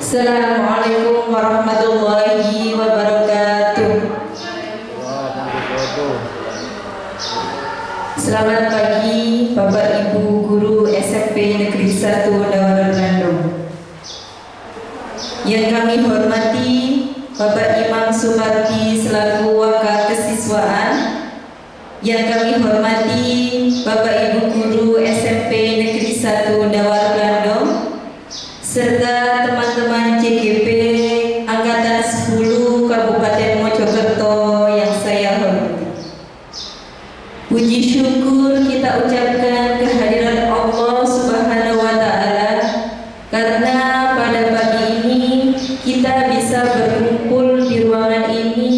Assalamualaikum warahmatullahi wabarakatuh. Selamat pagi Bapak Ibu Guru SMP Negeri 1 Dawarun Bandung. Yang kami hormati Bapak Imam Supardi selaku Wakil Kesiswaan. Yang kami hormati Bapak Ibu Guru SMP Negeri 1 Dawarun Bandung serta teman-teman CGP Angkatan 10 Kabupaten Mojokerto yang saya hormati. Puji syukur kita ucapkan kehadiran Allah Subhanahu wa Ta'ala karena pada pagi ini kita bisa berkumpul di ruangan ini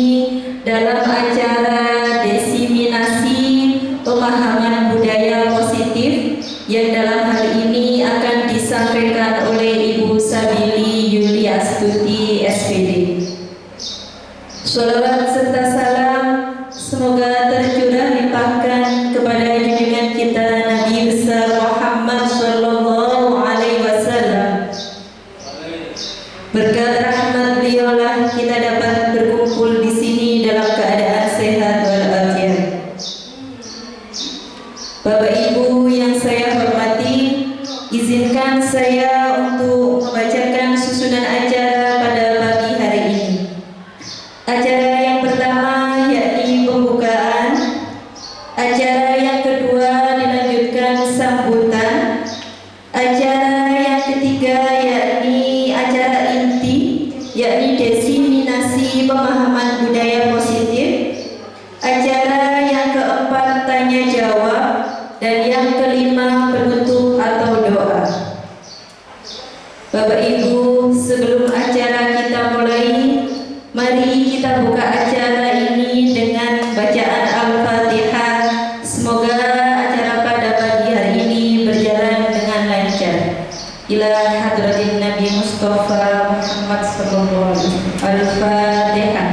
dalam acara desiminasi pemahaman budaya positif yang dalam hal ini akan disampaikan oleh Ibu Sabili Yuliastuti SPD. Sholawat serta salam semoga tercurah limpahkan kepada junjungan kita Nabi besar Muhammad Sallallahu Alaihi Wasallam. Berkat rahmat beliaulah kita dapat berkumpul di sini dalam keadaan sehat walafiat. Bapak Ibu yang saya hormati, izinkan saya untuk membacakan susunan acara pada pagi hari ini. Acara yang pertama yakni pembukaan, acara yang kedua dilanjutkan sambutan, acara yang ketiga yakni acara inti, yakni desiminasi pemahaman budaya positif, acara yang keempat tanya jawab, dan yang kelima penutup atau doa. Bapak Ibu, sebelum acara kita mulai, mari kita buka acara ini dengan bacaan Al-Fatihah. Semoga acara pada pagi hari ini berjalan dengan lancar. Ila hadratin Nabi Mustafa Muhammad sallallahu alaihi wasallam. Al-Fatihah.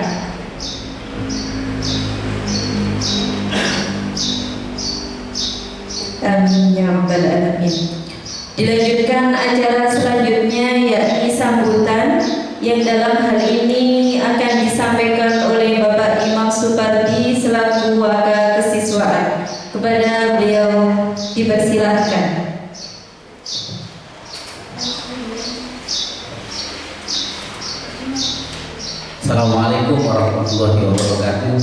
Amin ya rabbal alamin. Dilanjutkan acara selanjutnya yakni sambutan yang dalam hal ini akan disampaikan oleh Bapak Imam Supardi selaku Wakil Kesiswaan. Kepada beliau dipersilahkan. Assalamualaikum warahmatullahi wabarakatuh.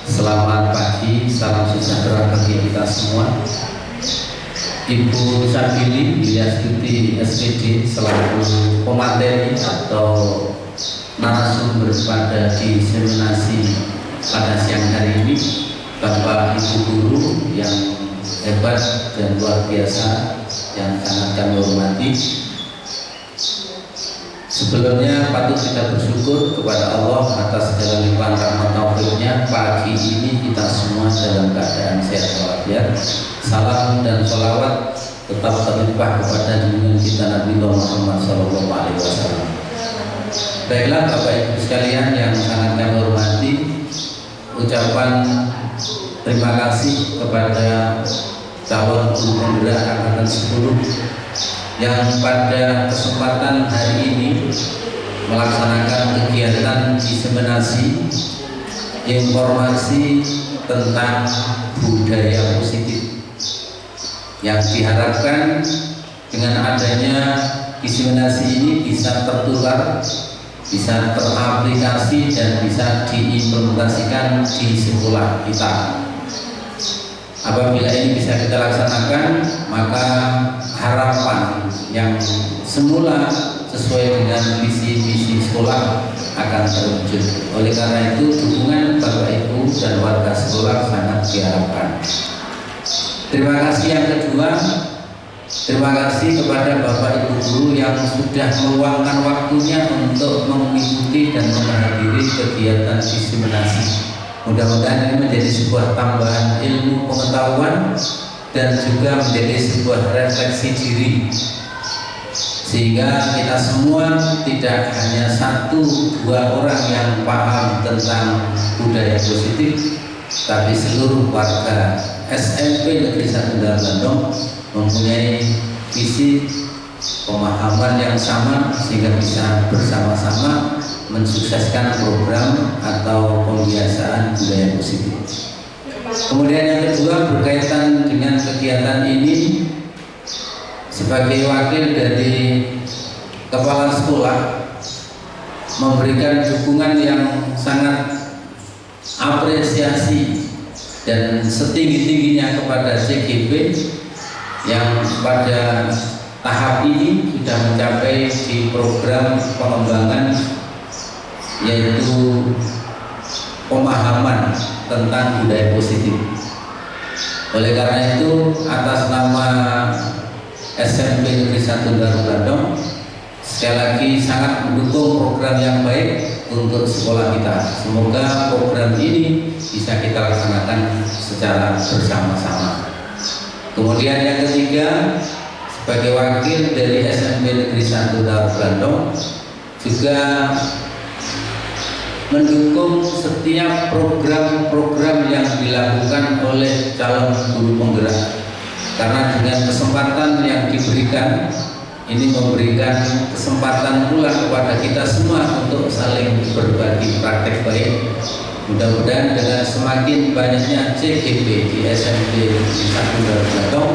Selamat pagi, salam sejahtera bagi kita semua. Ibu Sabili Yuliastuti SPD selaku pemateri atau narasumber pada diseminasi pada siang hari ini, Bapak Ibu Guru yang hebat dan luar biasa yang sangat kami hormati. Sebelumnya patut kita bersyukur kepada Allah atas segala limpahan rahmat taufik-Nya. Pagi ini kita semua dalam keadaan sehat walafiat. Salam dan sholawat tetap terlimpah kepada junjungan kita Nabi Muhammad SAW. Baiklah Bapak Ibu sekalian yang sangat kami hormati, ucapan terima kasih kepada calon guru penggerak angkatan 10 yang pada kesempatan hari ini melaksanakan kegiatan diseminasi informasi tentang budaya positif yang diharapkan dengan adanya diseminasi ini bisa tertular, bisa teraplikasi dan bisa diimplementasikan di sekolah kita. Apabila ini bisa kita laksanakan, maka harapan yang semula sesuai dengan visi-misi sekolah akan terwujud. Oleh karena itu, dukungan Bapak Ibu dan warga sekolah sangat diharapkan. Terima kasih yang kedua, terima kasih kepada Bapak Ibu Guru yang sudah meluangkan waktunya untuk mengikuti dan menghadiri kegiatan diseminasi. Mudah-mudahan ini menjadi sebuah tambahan ilmu pengetahuan dan juga menjadi sebuah refleksi diri, sehingga kita semua tidak hanya 1-2 orang yang paham tentang budaya positif, tapi seluruh warga SMP Negeri 1 Dawarun Bandung mempunyai visi pemahaman yang sama sehingga bisa bersama-sama mensukseskan program atau pembiasaan budaya positif. Kemudian yang kedua berkaitan dengan kegiatan ini, sebagai wakil dari kepala sekolah memberikan dukungan yang sangat apresiasi dan setinggi-tingginya kepada CGP yang pada tahap ini sudah mencapai di program pengembangan yaitu pemahaman tentang budaya positif. Oleh karena itu, atas nama SMP Negeri 1 Darul Blandong, sekali lagi sangat mendukung program yang baik untuk sekolah kita. Semoga program ini bisa kita laksanakan secara bersama-sama. Kemudian yang ketiga, sebagai wakil dari SMP Negeri 1 Darul Blandong juga mendukung setiap program-program yang dilakukan oleh calon guru penggerak, karena dengan kesempatan yang diberikan ini memberikan kesempatan pula kepada kita semua untuk saling berbagi praktek baik. Mudah-mudahan dengan semakin banyaknya CGP di SMP di 1 Darul Blandong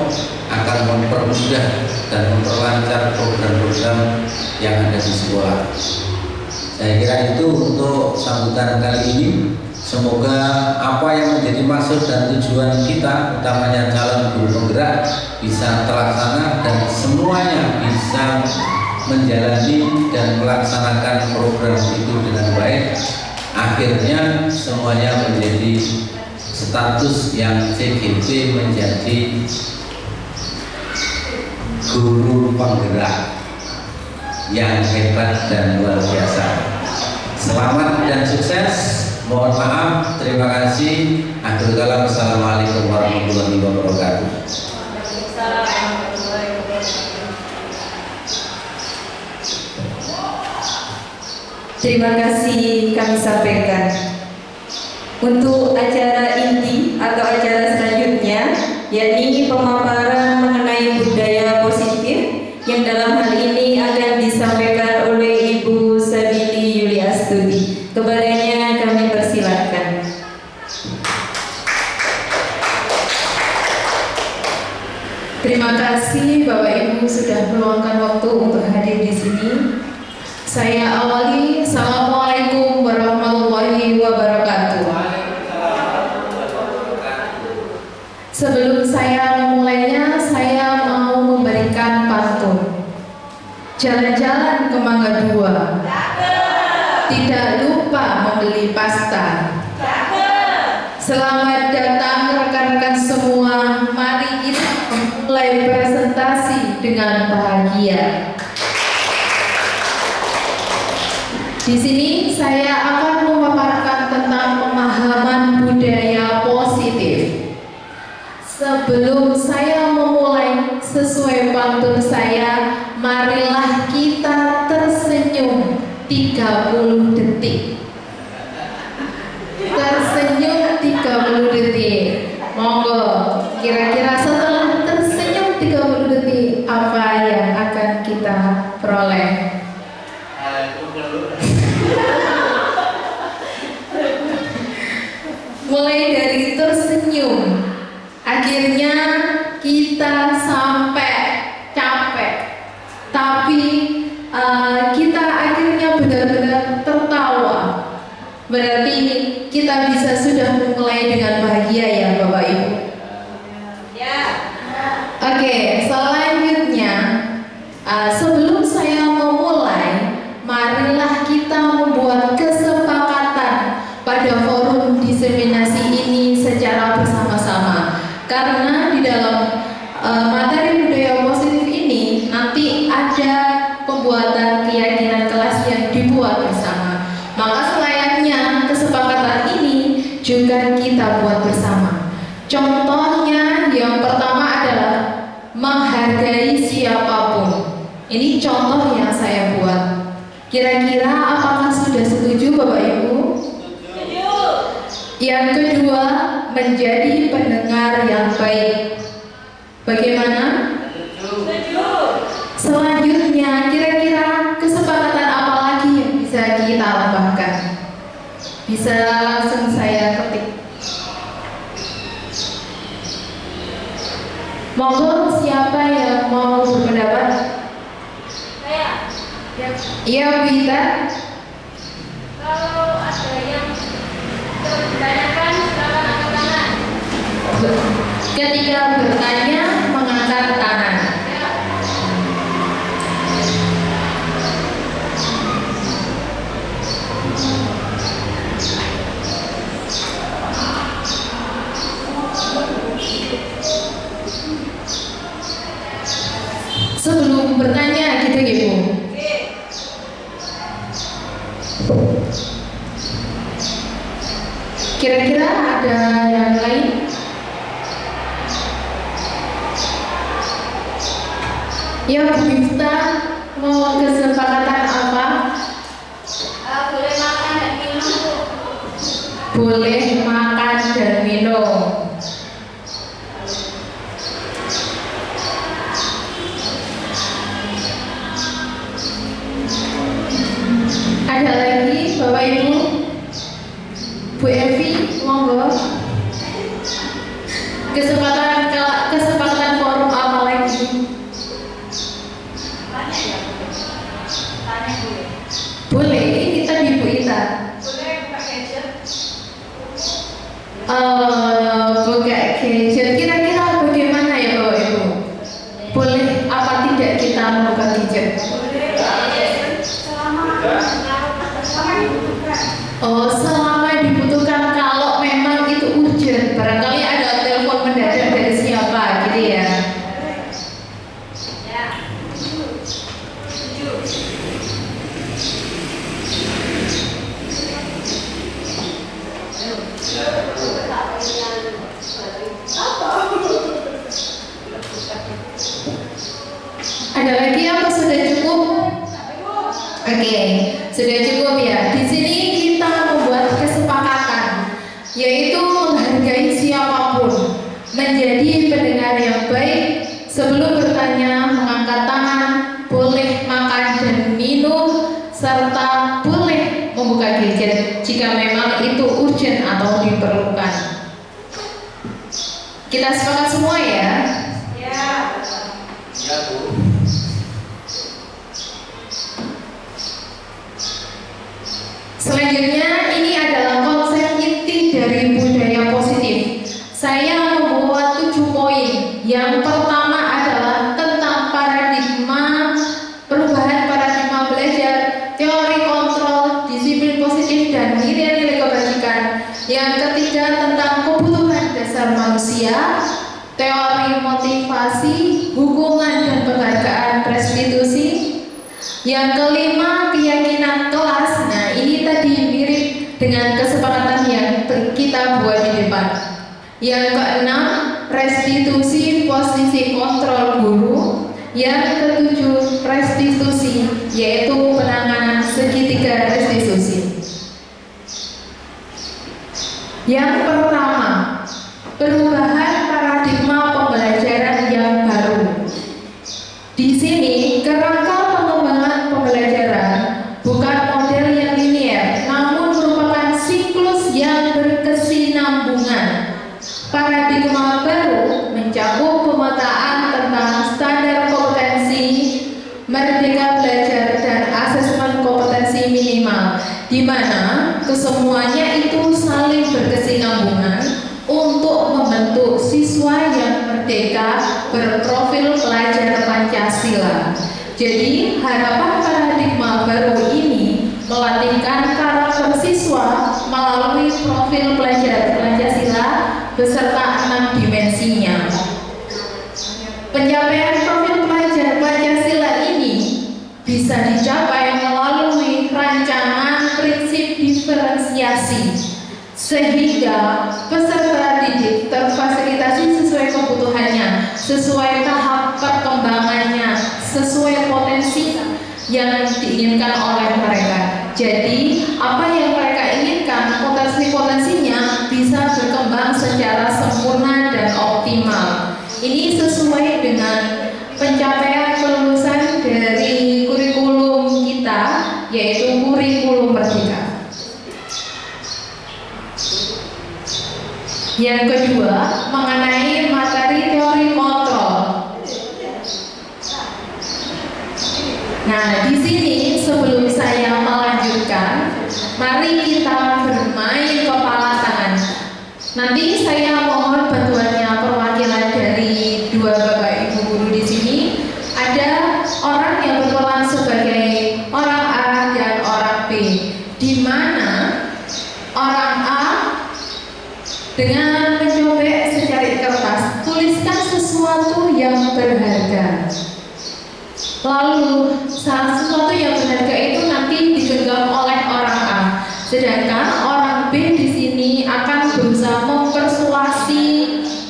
akan mempermudah dan memperlancar program-program yang ada di sekolah. Saya kira itu untuk sambutan kali ini. Semoga apa yang menjadi maksud dan tujuan kita, utamanya calon guru penggerak, bisa terlaksana dan semuanya bisa menjalani dan melaksanakan program itu dengan baik. Akhirnya semuanya menjadi status yang CGP menjadi guru penggerak yang hebat dan luar biasa. Selamat dan sukses. Mohon maaf, terima kasih. Akhirul kalam, assalamualaikum warahmatullahi wabarakatuh. Terima kasih kami sampaikan. Untuk acara inti atau acara selanjutnya, yakni pemaparan mengenai budaya positif, yang dalam hal ini akan disampaikan oleh Ibu Sabili Yuliastuti. Kepadanya kami persilakan. Terima kasih Bapak Ibu sudah meluangkan waktu untuk hadir di sini. Saya awali, Assalamualaikum warahmatullahi wabarakatuh. Sebelum saya memulainya, saya mau memberikan pantun. Jalan-jalan ke Mangga 2, tidak lupa membeli pasta. Selamat datang rekan-rekan semua. Mari kita mulai presentasi dengan bahagia. Di sini saya akan memaparkan tentang pemahaman budaya positif. Sebelum saya memulai sesuai pantun saya, marilah kita tersenyum 30 detik. Tersenyum 30 detik. Monggo, kira-kira setelah tersenyum 30 detik apa yang akan kita peroleh? Mulai dari tersenyum, akhirnya kita sampai capek, tapi kita akhirnya benar-benar tertawa. Berarti kita bisa sudah memulai dengan bahagia ya Bapak Ibu. Ya. Oke, selanjutnya sebelum saya memulai, marilah kita membuat kesepakatan pada forum diseminasi ini secara bersama-sama. Karena di dalam materi budaya positif ini nanti ada pembuatan keyakinan kelas yang dibuat bersama. Maka selayaknya kesepakatan ini juga kita buat bersama. Contohnya yang pertama adalah menghargai siapapun. Ini contoh yang saya buat. Kira-kira apakah sudah setuju Bapak Ibu? Setuju. Yang kedua, menjadi pendengar yang baik. Bagaimana? Setuju. Selanjutnya Bisa langsung saya ketik. Monggo, siapa yang mau berpendapat? Saya. Iya, Bu Ita. Kalau ada yang bertanyakan, silakan angkat tangan. Ketika bertanya, mengangkat tangan. Sebelum bertanya gitu ya Bu. Kira-kira ada yang lain? Ya Bu Miftah, mau kesepakatan apa? Boleh makan dan minum, Bu. Boleh makan dan minum. Ada lagi Bapak Ibu? Bu Evi, monggo. Kesepakatan forum apa lagi? Tanya ya, Bu. Tanya boleh. Boleh, kita di Bu Ita. Boleh buka gadget. Buka gadget. Kira-kira bagaimana ya Bapak Ibu? Boleh apa tidak kita membuka gadget? Selama dibutuhkan. Oh, selama dibutuhkan. Kalau memang itu urgent, barangkali ada telepon mendadak dari siapa gitu ya. Ya. Setuju. Ada lagi apa sudah cukup? Oke, sudah cukup ya. Di sini kita membuat kesepakatan, yaitu menghargai siapapun, menjadi pendengar yang baik, sebelum bertanya mengangkat tangan, boleh makan dan minum, serta boleh membuka gadget jika memang itu urgent atau diperlukan. Kita sepakat semua ya. Ya. Ya Bu. Selanjutnya, ini adalah konsep inti dari budaya positif. Saya membuat 7 poin. Yang pertama adalah tentang paradigma, perubahan paradigma belajar, teori kontrol, disiplin positif, dan nilai-nilai kebajikan. Yang ketiga tentang kebutuhan dasar manusia, teori motivasi, hukuman dan penghargaan restitusi. Yang kelima, keyakinan kelas. Nah, ini tadi mirip dengan kesepakatan yang kita buat di depan. Yang keenam, restitusi posisi kontrol guru. Yang ketujuh, restitusi, yaitu penanganan segitiga restitusi. Yang pertama, perubahan paradigma pembelajaran yang baru. Di sini, kerangka pengembangan pembelajaran bukan model yang linier, namun merupakan siklus yang berkesinambungan. Paradigma baru mencakup pemetaan tentang standar kompetensi, merdeka belajar, dan asesmen kompetensi minimal, di mana kesemuanya itu saling berkesinambungan untuk membentuk siswa yang merdeka berprofil pelajar Pancasila. Jadi harapan paradigma baru ini melatihkan karakter siswa melalui profil pelajar Pancasila beserta 6 dimensinya. Pencapaian profil pelajar Pancasila ini bisa dicapai melalui rancangan prinsip diferensiasi, sehingga peserta didik terfasilitasi sesuai kebutuhannya, sesuai tahap perkembangannya, sesuai potensi yang diinginkan oleh mereka. Jadi apa yang mereka inginkan, potensi-potensinya bisa berkembang secara sempurna dan optimal. Ini sesuai dengan pencapaian kelulusan dari kurikulum kita, yaitu kurikulum merdeka. Yang kedua, mengenai materi teori kontrol. Nah, di sini sebelum saya melanjutkan, mari kita bermain kepala tangan. Nanti saya mohon bantuannya perwakilan dari dua Bapak Ibu guru di sini. Ada orang yang berperan sebagai orang A dan orang B, di mana orang A dengan mencobek secari kertas, tuliskan sesuatu yang berharga. Lalu sesuatu yang berharga itu nanti digenggam oleh orang A, sedangkan orang B di sini akan berusaha mempersuasi,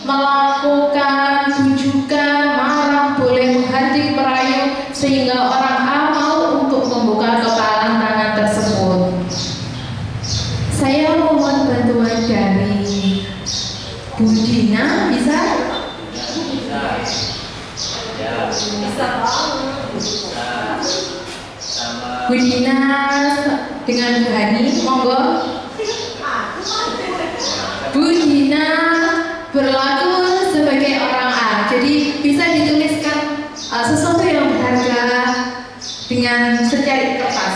melakukan bujukan, marah, boleh menghardik, merayu, sehingga orang A mau untuk membuka kepalan tangan tersebut. Saya mohon bantuan dari Bu Dina, bisa? Bu Dina dengan Bu Hani, monggo. Bu Dina berlaku sebagai orang A, jadi bisa dituliskan sesuatu yang berharga dengan secari kertas.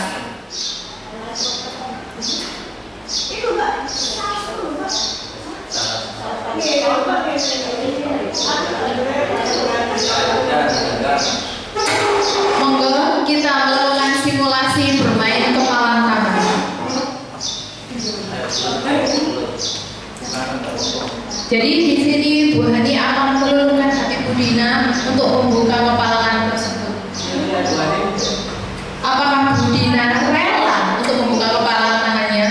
Monggo kita melakukan simulasi bermain kepalan tangan. Jadi di sini Bu Hani akan meluluhkan hati Bu Dina untuk membuka kepalan tersebut. Apakah Bu Dina rela untuk membuka kepalan tangannya?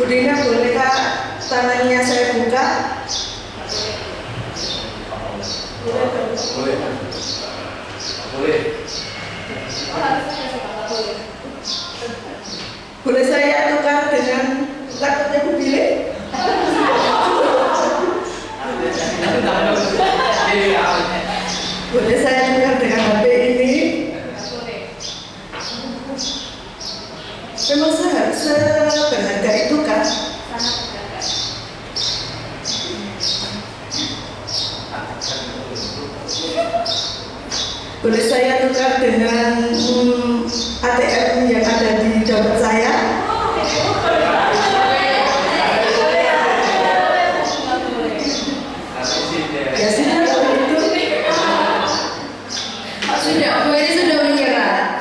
Bu Dina, bolehkah tangannya saya buka? Boleh saya tukar dengan laptopnya Bu Billy? Boleh saya tukar dengan HP ini? Memang seberharga itu kan? Boleh saya tukar dengan ATM yang ada di dompet saya? Ya sudah, kalau itu. Sudah, Bu ini sudah menyerah.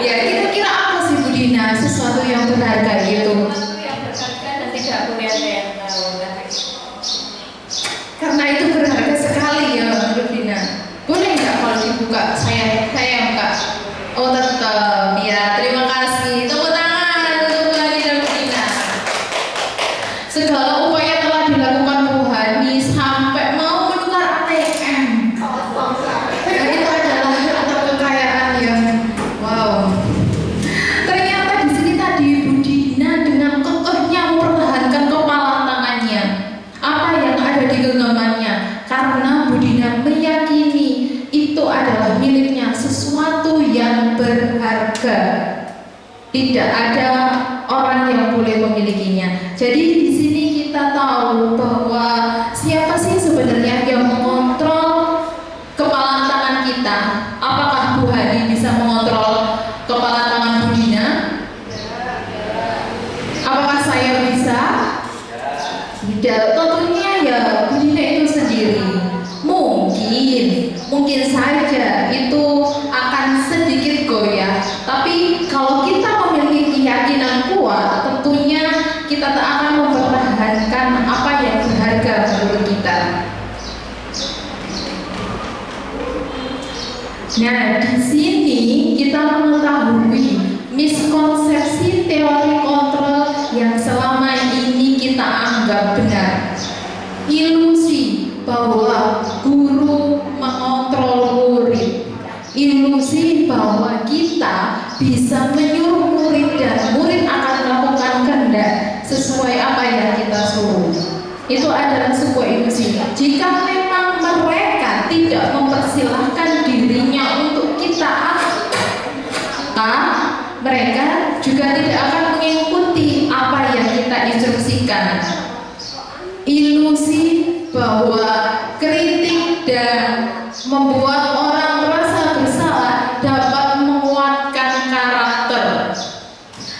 Ya, kira-kira apa sih Bu Dina sesuatu yang berharga gitu? Sesuatu yang berharga dan tidak boleh ada yang tahu. Karena itu berharga sekali ya Bu Dina. Boleh nggak kalau dibuka? Saya buka. Oh tetap ya. Terima kasih. Tepuk tangan untuk Bu Hani dan Bu Dina. Segala upaya telah dilakukan Bu Hani sampai mau menukar ATM. Ya, itu adalah harta kekayaan yang wow. Ternyata di sini tadi Bu Dina dengan kekehnya mempertahankan kepalan tangannya. Apa yang ada di genggamannya? Karena Bu Dina meyakini itu adalah miliknya, sesuatu yang berharga. Tidak ada orang yang boleh memilikinya. Jadi di sini kita tahu bahwa siapa sih sebenarnya yang mengontrol kepalan tangan kita? Apakah Bu Hani bisa mengontrol kepalan tangan Bu Dina? Apakah saya bisa? Tidak, tentunya ya Bu Dina itu sendiri. Mungkin saja itu akan sedikit goyah. Tapi kalau kita memiliki keyakinan kuat, tentunya kita tak akan mempertahankan apa yang berharga menurut kita. Nah, di sini kita mengetahui miskonsepsi teori kontrol yang selama ini kita anggap benar. Ilusi bahwa guru mengontrol murid, ilusi bahwa kita bisa itu adalah sebuah ilusi. Jika memang mereka tidak mempersilahkan dirinya untuk kita, maka mereka juga tidak akan mengikuti apa yang kita instruksikan. Ilusi bahwa kritik dan membuat orang merasa bersalah dapat menguatkan karakter.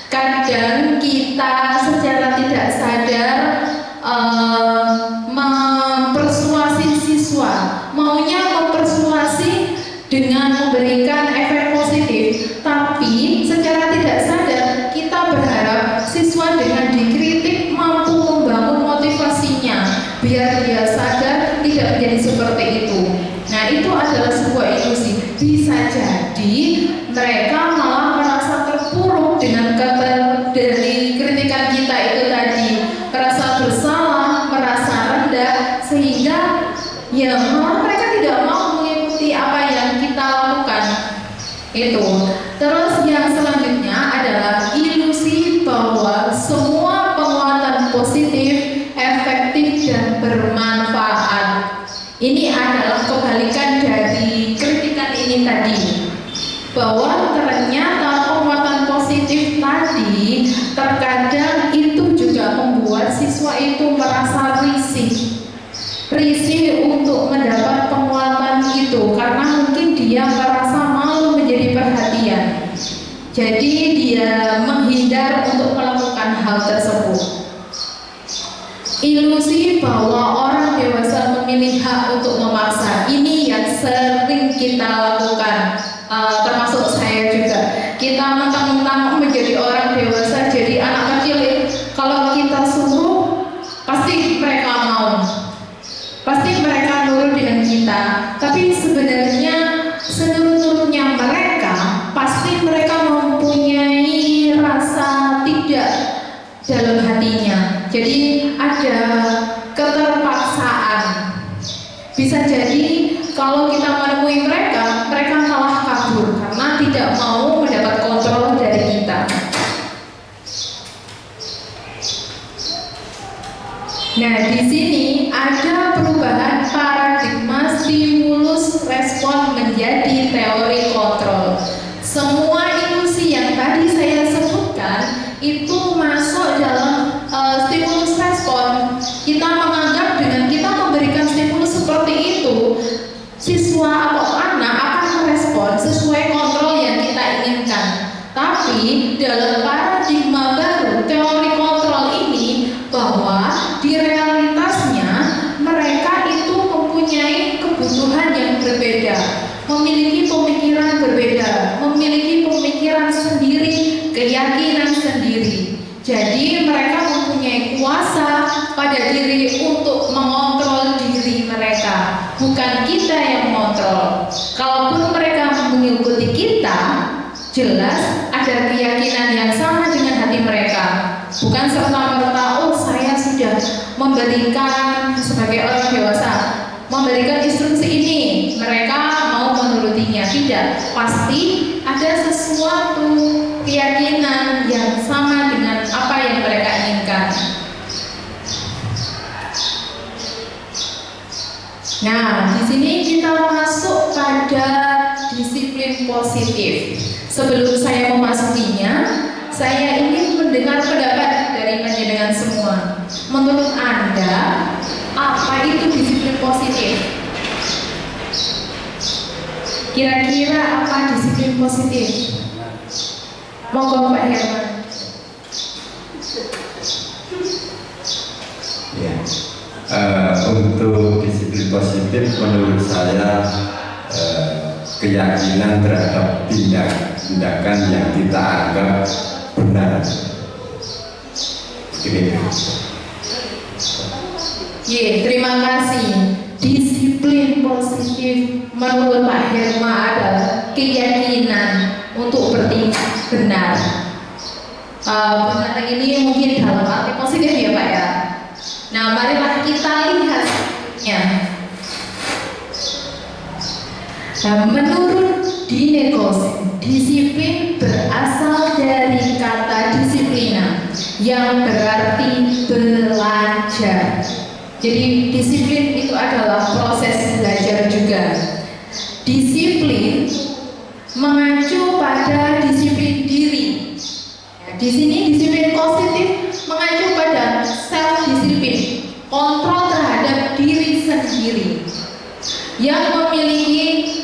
Kadang kita secara tidak sadar mempersuasi siswa, maunya mempersuasi dengan memberikan efek positif, tapi secara tidak sadar kita berharap siswa dengan dikritik mampu membangun motivasinya biar dia sadar tidak menjadi seperti itu. Nah, itu adalah sebuah ilusi. Bisa jadi mereka malah merasa terpuruk dengan kata dari kritikan kita itu tadi, merasa bersalah, merasa rendah, sehingga ya malah mereka tidak mau mengikuti apa yang kita lakukan itu. Terus yang selanjutnya adalah ilusi bahwa semua penguatan positif efektif dan bermanfaat. Ini adalah kebalikan dari kritikan ini tadi, bahwa ternyata penguatan positif tadi terkadang itu juga membuat siswa itu merasa risih untuk mendapat penguatan itu, karena mungkin dia merasa malu menjadi perhatian, jadi dia menghindar untuk melakukan hal tersebut. Ilusi bahwa orang dewasa memilih hak untuk memaksa, ini yang sering kita lakukan, termasuk saya juga. Kita mentang-mentang menjadi orang dewasa, jadi anak kecil, kalau kita suruh pasti mereka mau, pasti mereka nurut dengan kita. Tapi sebenarnya senurut-nurutnya mereka, pasti mereka mempunyai rasa tidak dalam hatinya. Jadi ada keterpaksaan. Bisa jadi kalau kita menemui mereka, mereka malah kabur karena tidak mau mendapat kontrol dari kita. Nah, di sini ada perubahan paradigma stimulus respon menjadi teori kontrol. Semua ilusi yang tadi saya sebutkan itu masuk dalam stimulus respon. Kita menganggap dengan kita memberikan stimulus seperti itu, siswa atau anak akan merespon sesuai kontrol yang kita inginkan. Tapi dalam paradigma baru teori kontrol ini, bahwa di realitasnya mereka itu mempunyai kebutuhan yang berbeda, memiliki pemikiran berbeda, memiliki pemikiran sendiri, keyakinan sendiri. Jadi mereka mempunyai kuasa pada diri untuk mengontrol diri mereka, bukan kita yang mengontrol. Kalaupun mereka mengikuti kita, jelas ada keyakinan yang sama dengan hati mereka, bukan serta-merta oh saya sudah memberikan sebagai orang dewasa, memberikan instruksi ini, mereka mau menurutinya. Tidak, pasti ada sesuatu keyakinan yang sama dengan apa yang mereka inginkan. Nah, di sini kita masuk pada disiplin positif. Sebelum saya memasukinya, saya ingin mendengar pendapat dari panjenengan semua. Menurut Anda, apa itu disiplin positif? Kira-kira apa disiplin positif? Monggo Pak Herman. Ya, untuk disiplin positif menurut saya keyakinan terhadap tindakan yang kita anggap benar. Terima kasih. Disiplin positif menurut Pak Herma adalah keyakinan untuk bertindak benar. Benar ini mungkin dalam arti positif ya Pak ya. Nah, marilah kita lihatnya. Nah, menurut Dinekos, disiplin berasal dari kata disiplina yang berarti belajar. Jadi disiplin itu adalah proses belajar juga. Disiplin mengacu pada disiplin diri. Di sini disiplin positif mengacu pada self disiplin, kontrol terhadap diri sendiri, yang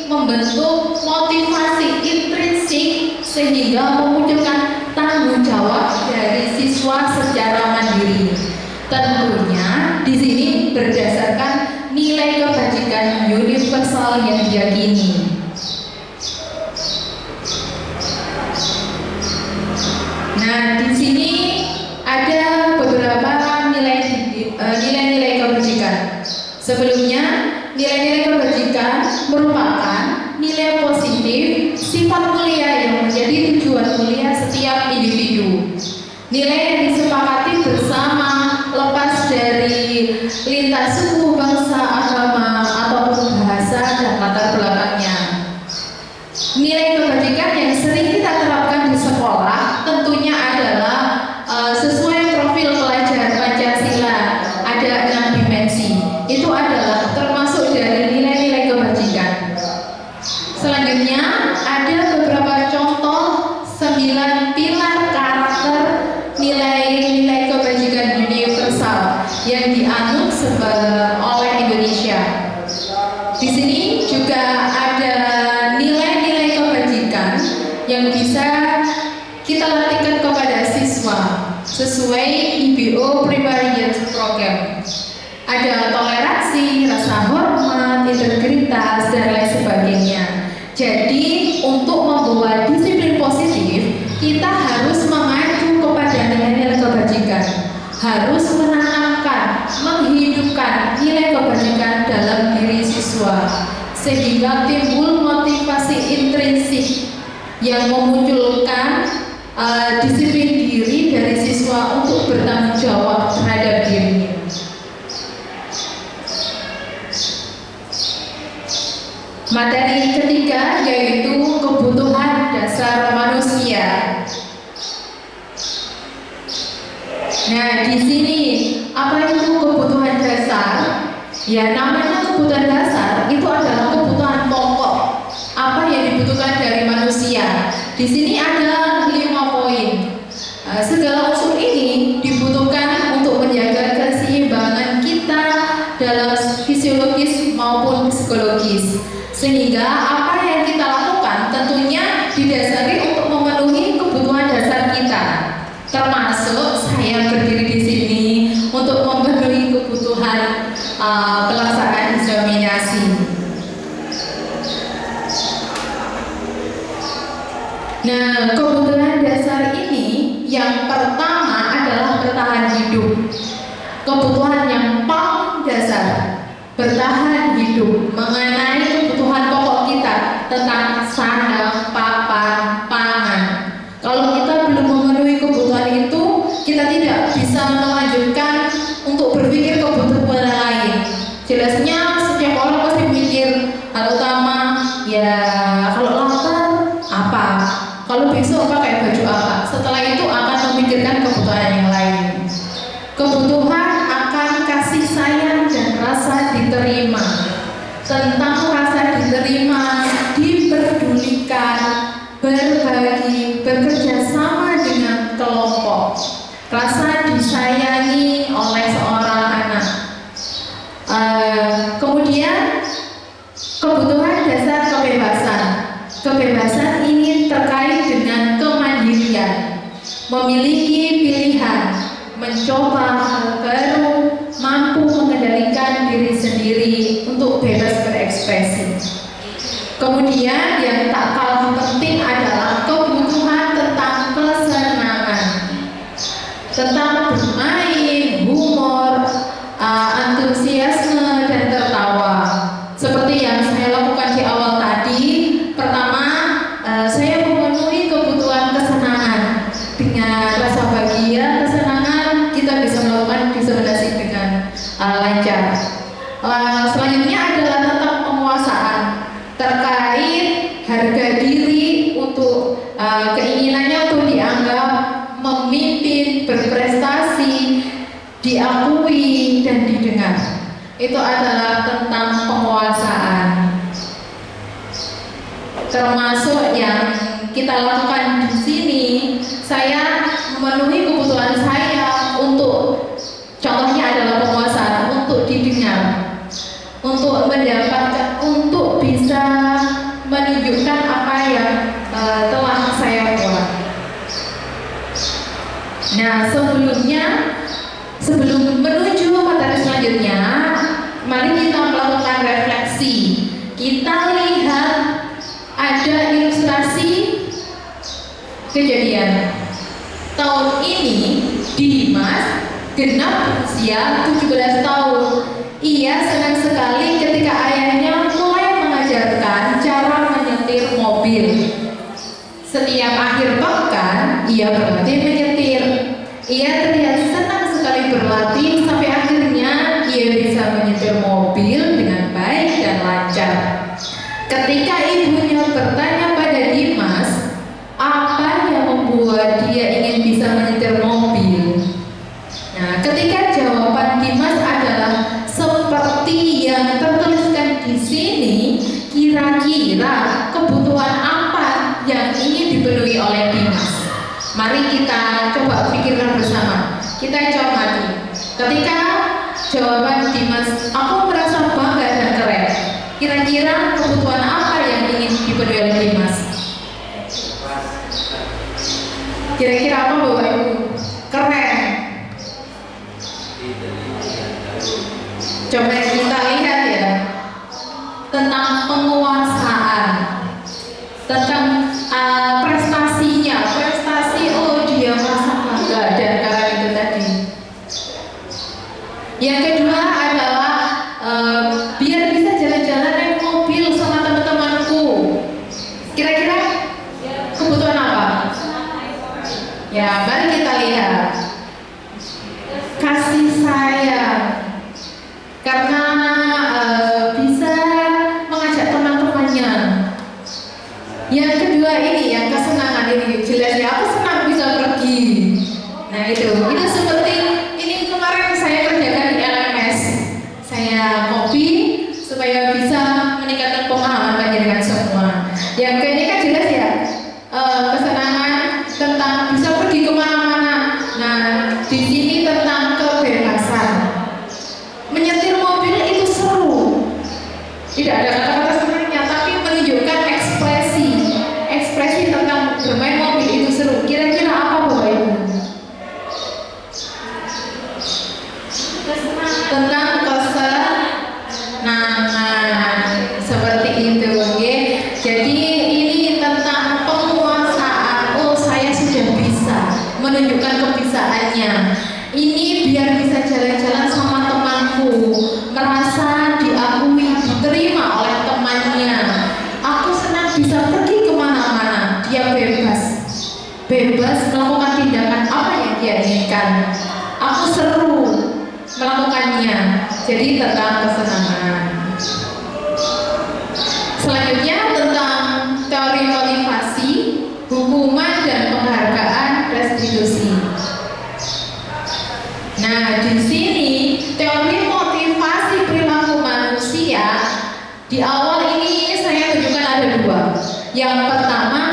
membentuk motivasi intrinsik sehingga memunculkan tanggung jawab dari siswa secara mandiri. Tentunya di sini berdasarkan nilai kebajikan universal yang diyakini. Nah, di sini ada beberapa nilai-nilai kebajikan. Sebelumnya, nilai-nilai kebajikan merupakan nilai positif, sifat mulia yang menjadi tujuan mulia setiap individu. Nilai yang disepakati bersama lepas dari lintas suku, bangsa, agama, ataupun bahasa dan latar belakangnya. Nilai kebajikan yang sering kita terapkan di sekolah tentunya adalah sesuai profil pelajar Pancasila, ada 6 dimensi. Itu adalah termasuk dari nilai-nilai kebajikan. Selanjutnya ada beberapa contoh 9 pilar karakter nilai-nilai kebajikan universal yang dianut oleh Indonesia. Di sini juga ada nilai-nilai kebajikan yang bisa kita latihkan kepada siswa sesuai IBO Primary Youth Program. Ada toleransi, rasa hormat, integritas, dan lain sebagainya. Jadi untuk membawa disiplin positif, kita harus mengacu kepada nilai-nilai kebajikan, harus menanamkan, menghidupkan nilai kebajikan dalam diri siswa, sehingga timbul motivasi intrinsik yang memunculkan disiplin diri dari siswa untuk bertanggung jawab terhadap dirinya. Materi ketiga yaitu kebutuhan dasar manusia. Nah, di sini apa itu kebutuhan dasar? Ya, namanya kebutuhan dasar itu adalah kebutuhan pokok. Apa yang dibutuhkan dari manusia? Di sini ada 5 poin. Segala unsur ini dibutuhkan untuk menjaga keseimbangan kita dalam fisiologis maupun psikologis. Sehingga apa yang kita lakukan tentunya didasari untuk memenuhi kebutuhan dasar kita. Termasuk saya berdiri di sini untuk memenuhi kebutuhan pelaksanaan eksaminasi. Nah, kebutuhan dasar ini yang pertama adalah bertahan hidup. Kebutuhan yang paling dasar, bertahan hidup, mengenai kebutuhan pokok kita tentang sandang, papan, pangan. Kalau kita belum memenuhi kebutuhan itu, kita tidak bisa melanjutkan untuk berpikir kebutuhan lain. Jelasnya setiap orang pasti mikir hal utama, ya kalau lapar apa, kalau besok pakai baju apa. Setelah itu akan memikirkan kebutuhan yang lain. Kebutuhan akan kasih sayang dan rasa diterima. Tentang rasa diterima, diperdulikan, berbagi, bekerja sama dengan kelompok, rasa disayangi oleh seorang anak. Kemudian kebutuhan dasar kebebasan. Kebebasan ini terkait dengan kemandirian, memiliki pilihan, mencoba hal baru, mampu mengendalikan diri sendiri untuk bebas berekspresi. Kemudian yang tak kalah penting adalah kebutuhan tentang kesenangan, tentang bermain, humor, antusiasme, dan tertawa. Seperti yang saya lakukan di awal tadi, pertama saya memenuhi kebutuhan kesenangan. Dengan rasa bahagia, kesenangan, kita bisa melakukan eksaminasi dengan lancar. Selanjutnya adalah tentang penguasaan, terkait harga diri untuk keinginannya untuk dianggap memimpin, berprestasi, diakui dan didengar. Itu adalah tentang penguasaan. Termasuk yang kita lakukan di sini, saya memenuhi kebutuhan saya untuk, contohnya adalah penguasaan, untuk didengar, untuk mendapatkan, untuk bisa menunjukkan apa yang telah saya buat. Nah, sebelum menuju materi selanjutnya, mari kita melakukan refleksi. Kita lihat ada ilustrasi kejadian. Tahun ini Dimas genap usia 17 tahun. Ia senang sekali ketika ayahnya mulai mengajarkan cara menyetir mobil. Setiap akhir pekan ia berlatih menyetir. Ia terlihat senang sekali berlatih sampai akhirnya ia bisa menyetir mobil dengan baik dan lancar. Ketika ibunya bertanya pada Dimas, apa yang membuat dia ingin bisa menyetir mobil? Nah, ketika jawaban Dimas adalah seperti yang tertuliskan di sini, kira-kira kebutuhan apa yang ingin dipenuhi oleh Dimas? Mari kita coba pikirkan bersama. Kita cermati. Ketika jawaban Dimas, aku merasa bangga dan keren. Kira-kira kebutuhan apa yang ingin dipenuhi oleh Dimas? Kira-kira apa Bapak Ibu? Keren. Coba kita lihat ya, tentang penguasaan, tentang prestasinya, oh dia merasa bangga dan keren itu tadi. Yang kedua adalah biar bisa jalan-jalan naik mobil sama teman-temanku. Kira-kira kebutuhan apa? Ya, mari kita lihat. Kasih sayang, karena bisa mengajak teman-temannya. Yang kedua ini, yang kesenangan ini, jelas ya, aku senang bisa pergi. Nah itu seperti ini kemarin saya kerjakan di LMS. Saya ngopi supaya bisa meningkatkan pemahaman panjenengan semua. Yang ini kan jelas ya, kesenangan tentang bisa pergi kemana-mana. Nah di sini tentang kebebasan. Menyetir mobil itu seru. Tidak ada kata-kata senangnya, tapi menunjukkan ekspresi tentang bermain mobil itu seru. Kira-kira apa Bapak Ibu? Tentang kesenangan, seperti itu, okay? Jadi ini tentang penguasaan. Oh, saya sudah bisa menunjukkan kebisaannya. Ini biar bisa jalan-jalan sama temanku, merasa diakui, diterima oleh temannya. Aku senang bisa pergi kemana-mana. Dia bebas melakukan tindakan apa yang dia inginkan. Aku seru melakukannya. Jadi tentang kesenangan. Selanjutnya tentang teori motivasi, hukuman dan penghargaan restitusi. Nah, di sini teori motivasi perilaku manusia di awal ini saya tunjukkan ada dua. Yang pertama,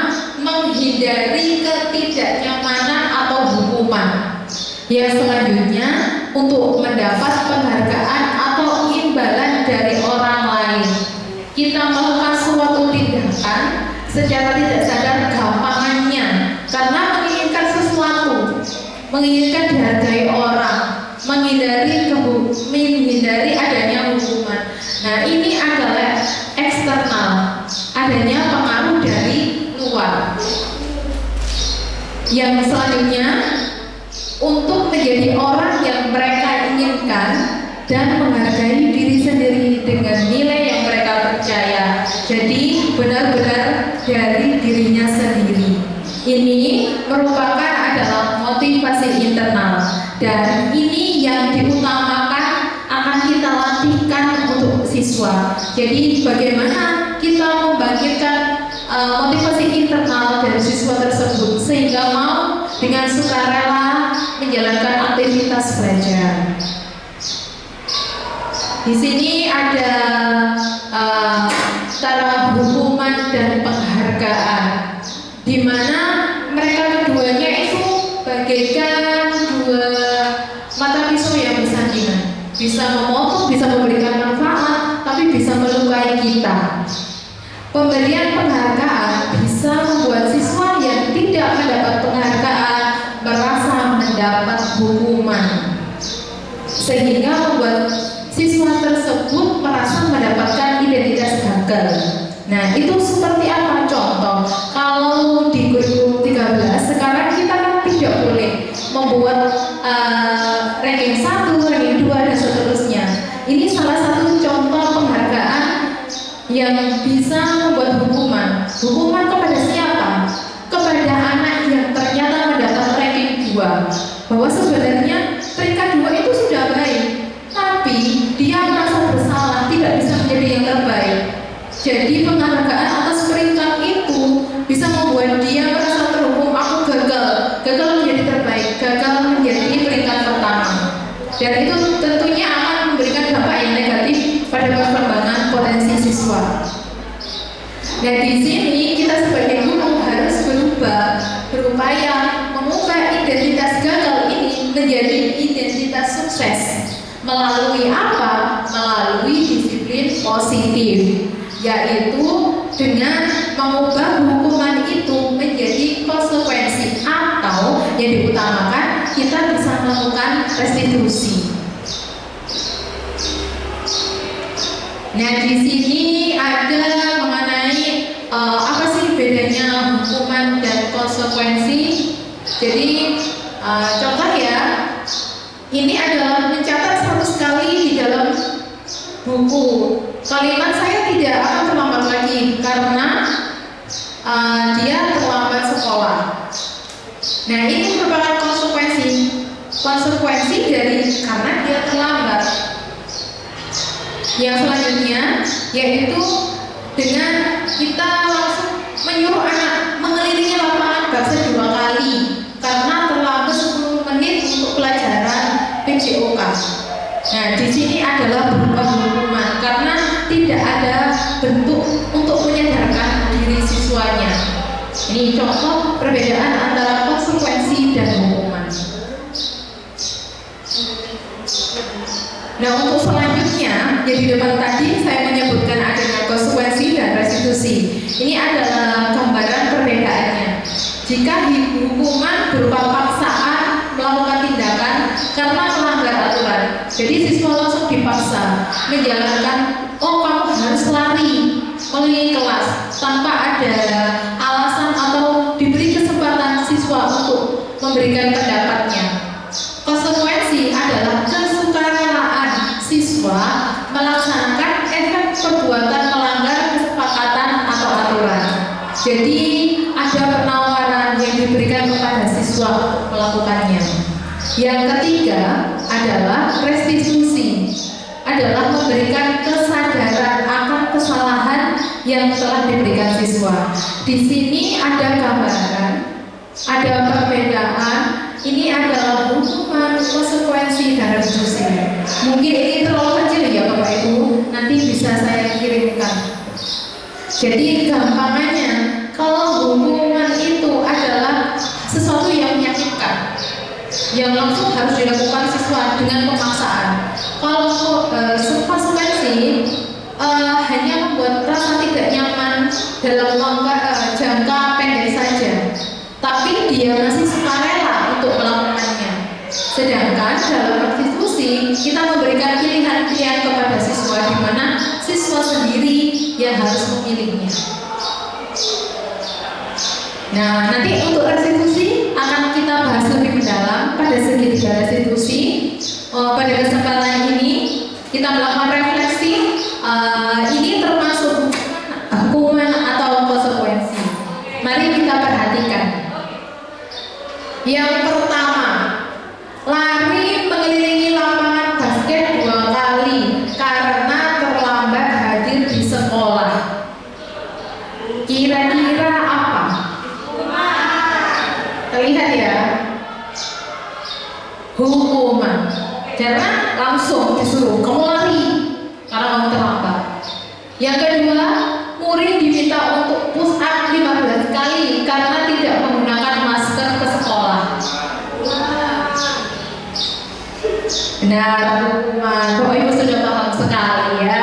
menghindari ketidaknyamanan atau hukuman. Yang selanjutnya, untuk mendapat penghargaan atau imbalan dari orang lain. Kita melakukan suatu tindakan secara tidak sadar gampangannya karena menginginkan sesuatu, menginginkan dihargai orang, menghindari adanya hukuman. Nah ini adalah eksternal, adanya pengaruh dari luar. Yang selanjutnya, untuk menjadi orang yang mereka inginkan dan menghargai diri sendiri dengan nilai yang mereka percaya. Jadi benar-benar dari dirinya sendiri. Ini merupakan adalah motivasi internal, dan ini yang diutamakan akan kita latihkan untuk siswa. Jadi bagaimana kita membangkitkan motivasi internal dari siswa tersebut sehingga mau dengan sukarela menjalani menjalankan aktivitas belajar. Di sini ada antara hukuman dan penghargaan, di mana mereka keduanya itu bagaikan dua mata pisau yang bersandingan, bisa memotong, bisa memberikan manfaat, tapi bisa melukai kita. Pemberian penghargaan bisa membuat siswa yang tidak mendapat penghargaan merasa mendapat hukuman, sehingga membuat siswa tersebut merasa mendapatkan identitas gagal. Nah, itu seperti apa? Contoh, kalau di kurikulum 13 sekarang kita kan tidak boleh membuat ranking 1, ranking 2 dan seterusnya. Ini salah satu contoh penghargaan yang bisa membuat hukuman. Hukuman kepada siapa? Kepada anak yang ternyata mendapat ranking 2, bahwa sebenarnya peringkat 2 itu sudah baik, tapi dia merasa bersalah, tidak bisa menjadi yang terbaik. Jadi penghargaan atas peringkat itu bisa membuat dia merasa terhukum, aku gagal menjadi terbaik, gagal menjadi peringkat pertama. Dan itu tentunya akan memberikan dampak yang negatif pada perkembangan potensi siswa. Nah, di sini kita sebagai guru harus berupaya mengubah identitas gagal ini menjadi identitas sukses. Melalui apa? Melalui disiplin positif, yaitu dengan mengubah hukuman itu menjadi konsekuensi, atau yang diutamakan kita bisa melakukan restitusi. Nah, di sini ada mengenai apa sih bedanya hukuman dan konsekuensi. Jadi contoh ya, ini adalah mencatat 100 kali di dalam buku. Kalimat saya tidak akan terlambat lagi karena dia terlambat sekolah. Nah, ini merupakan konsekuensi dari karena dia terlambat. Yang selanjutnya yaitu dengan kita langsung menyuruh anak mengelilingi lapangan bahasa 2 kali karena terlambat 10 menit untuk pelajaran PJOK. Nah, di sini adalah berupa hukuman karena tidak ada bentuk untuk menyadarkan diri siswanya. Ini contoh perbedaan antara konsekuensi dan hukuman. Nah, untuk selanjutnya, jadi depan tadi saya menyebutkan adanya konsekuensi dan restitusi. Ini adalah gambaran perbedaannya. Jika hukuman berupa paksaan melakukan tindakan karena melanggar aturan, jadi siswa langsung dipaksa menjalankan, oh kamu harus lari mengelilingi kelas tanpa ada alasan atau diberi kesempatan siswa untuk memberikan pendapatnya. Konsekuensi adalah kesukarelaan siswa melaksanakan efek perbuatan melanggar kesepakatan atau aturan. Jadi ada penawaran yang diberikan kepada siswa untuk melakukannya. Yang ketiga adalah restitusi, adalah memberikan kesadaran akan kesalahan yang telah diberikan siswa. Di sini ada gambaran, ada perbedaan. Ini adalah hukuman, konsekuensi, dan restitusi. Mungkin ini terlalu kecil ya Bapak Ibu, nanti bisa saya kirimkan. Jadi gampangannya, kalau hukuman itu adalah sesuatu yang menyakitkan, yang langsung harus dilakukan siswa dengan pemaksaan. Kalau konsekuensi hanya membuat rasa tidak nyaman dalam jangka pendek saja, tapi dia masih sukarela untuk melakukannya. Sedangkan dalam restitusi kita memberikan pilihan-pilihan kepada siswa, di mana siswa sendiri yang harus memilihnya. Nah, nanti untuk restitusi akan kita bahas lebih mendalam pada segitiga restitusi. Pada kesempatan ini kita melakukan refleksi. Ini termasuk hukuman atau konsekuensi. Mari kita perhatikan. Yang pertama, lari mengelilingi lapangan basket 2 kali karena terlambat hadir di sekolah. Kira-kira apa? Terlihat ya. hukuman. Karena langsung disuruh kamu lari karena kamu terlambat. Yang kedua, murid diminta untuk push up 15 kali karena tidak menggunakan masker ke sekolah. Benar, hukuman. Bapak Ibu sudah paham sekali ya.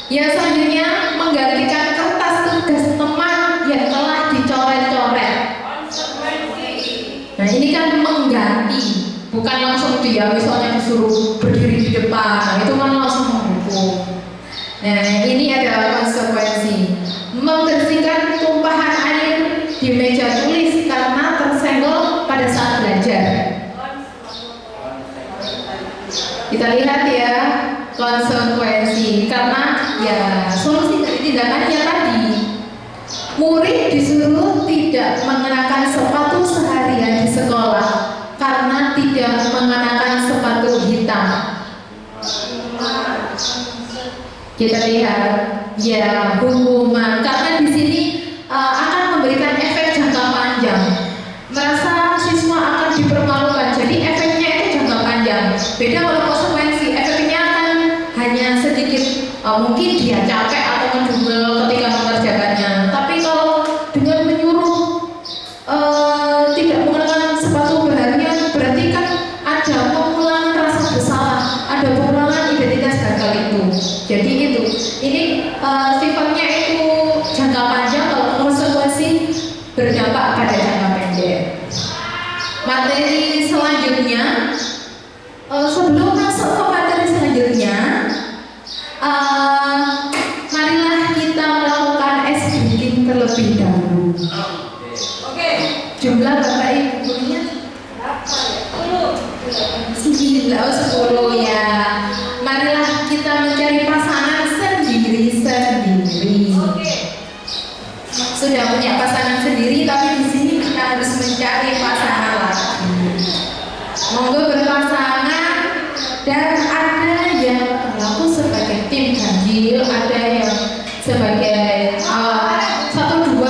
Yang selanjutnya, menggantikan kertas tugas teman yang telah dicoret-coret. Nah ini kan mengganti, bukan langsung dia misalnya disuruh berdiri di depan, nah itu kan langsung menghukum. Nah ini adalah konsekuensi. Membersihkan tumpahan air di meja tulis karena tersenggol pada saat belajar. Kita lihat ya konsekuensi, karena ya solusi dari tindakannya tadi. Murid disuruh tidak mengenakan sepatu seharian di sekolah karena tidak mengenakan sepatu hitam. Kita lihat ya hukuman, karena di sini akan memberikan efek jangka panjang. Merasa siswa akan dipermalukan, jadi efeknya itu jangka panjang. Beda kalau konsekuensi, efeknya akan hanya sedikit, mungkin dia capek atau mendugel ketika mengerjakannya. Tapi kalau dengan menyuruh tidak menggunakan sepatu berharian, berarti kan ada pengulangan rasa bersalah, ada pengulangan identitas gagal itu. Jadi itu, ini sifatnya itu jangka panjang, kalau konsekuensi berdampak pada jangka pendek. Materi selanjutnya, sebelum masuk ke materi selanjutnya, marilah kita melakukan ice breaking terlebih dahulu. Jumlah Bapak Ibu gurunya 10 ya. Marilah kita mencari pasangan sendiri-sendiri. Sudah punya pasangan sendiri, tapi di sini kita harus mencari pasangan lagi. Monggo berpasangan, dan ada yang berlaku sebagai tim ganjil, ada yang sebagai 1-2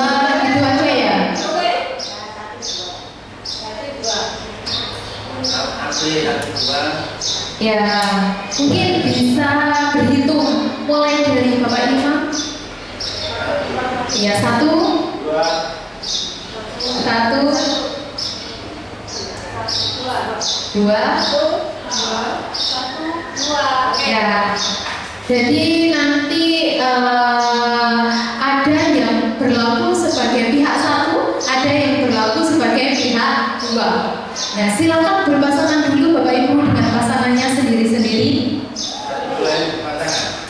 gitu aja ya. Ya, mungkin bisa berhitung mulai dari Bapak Imam. Ya, 1, 2. Ya, jadi nanti ada yang berlaku sebagai pihak 1, ada yang berlaku sebagai pihak 2. Nah, silakan berpasangan dulu Bapak Ibu dengan pasangannya sendiri-sendiri.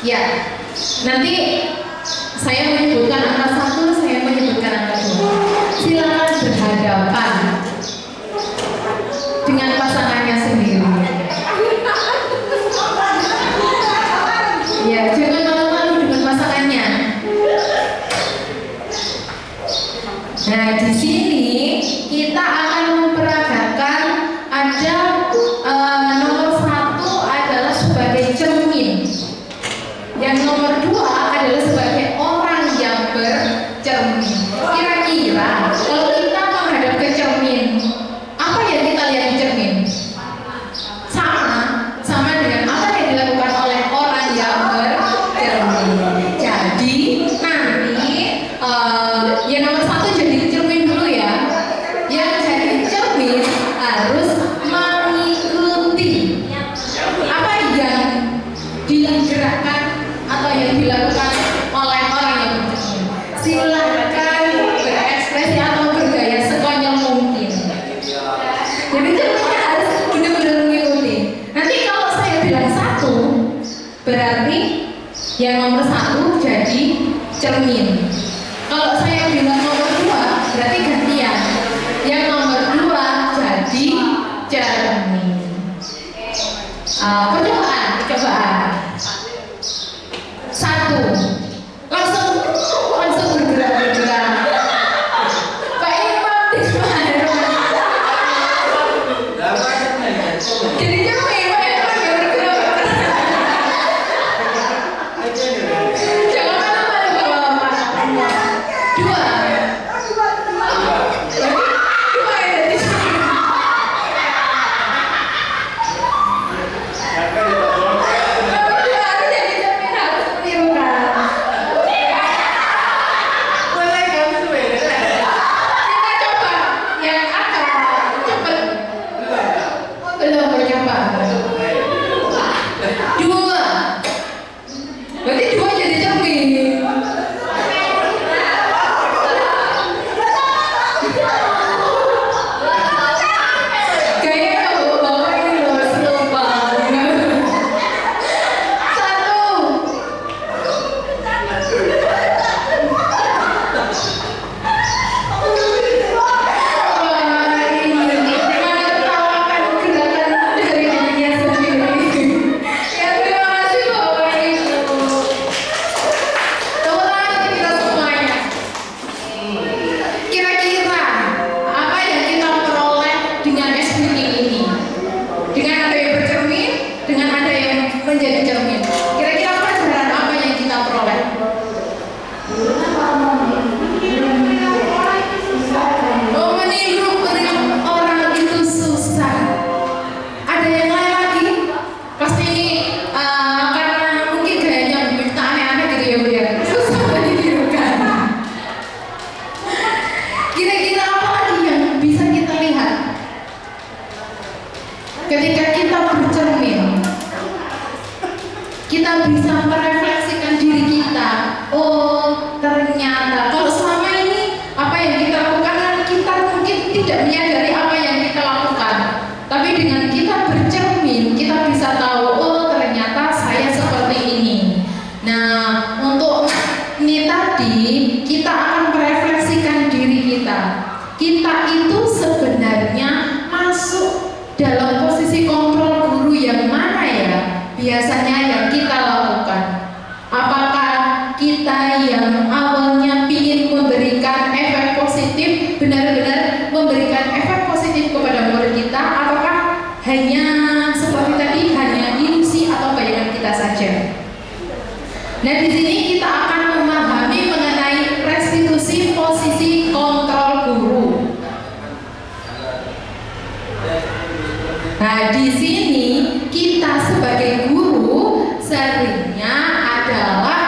Ya, nanti saya menyebutkan angka 1, saya menyebutkan angka 2. Silakan berhadapan dengan pasangannya sendiri. Ya, jangan malu-malu dengan pasangannya. Nah, di sini kita akan memperagakan, ada nomor 1 adalah sebagai cermin, yang nomor 2 adalah sebagai orang yang bercermin. Kira-kira kalau kita menghadap ke cermin, apa yang kita lihat di cermin? Sama dengan apa yang dilakukan oleh orang yang bercermin. Jadi nanti yang nomor 1 jadi cermin dulu ya. Yang jadi cermin harus mengikuti apa yang digerakkan atau yang dilakukan oleh orang yang bercermin. Silakan berekspresi atau bergaya sekonyol mungkin. Jadi cerminnya harus benar-benar mengikuti. Nanti kalau saya bilang 1, berarti yang nomor 1 jadi cermin. Kalau saya bilang nomor 2, berarti gantian. Yang nomor 2 jadi cermin. Percobaan. 1, langsung bergerak. Pak Imam jadi cermin, Pak Imam yang bergerak. Jangan malu-malu Bapak-bapak. 2. Berarti 2 ya dari sini. kita bercermin, kita bisa merefleksikan diri kita. Oh, ternyata kalau selama ini apa yang kita lakukan kan kita mungkin tidak menyadari apa yang kita lakukan. Tapi dengan kita bercermin, kita bisa tahu, oh ternyata saya seperti ini. Nah, untuk ini tadi kita akan merefleksikan diri kita. Kita itu sebenarnya masuk dalam posisi kontrol guru yang mana ya? Biasanya yang kita lakukan. Apakah kita yang awalnya ingin memberikan efek positif, benar-benar memberikan efek positif kepada murid kita, ataukah hanya seperti tadi, hanya ilusi atau bayangan kita saja? Nah, di sini kita akan memahami mengenai restitusi posisi kontrol guru. Nah, di sini kita sebagai guru seringnya adalah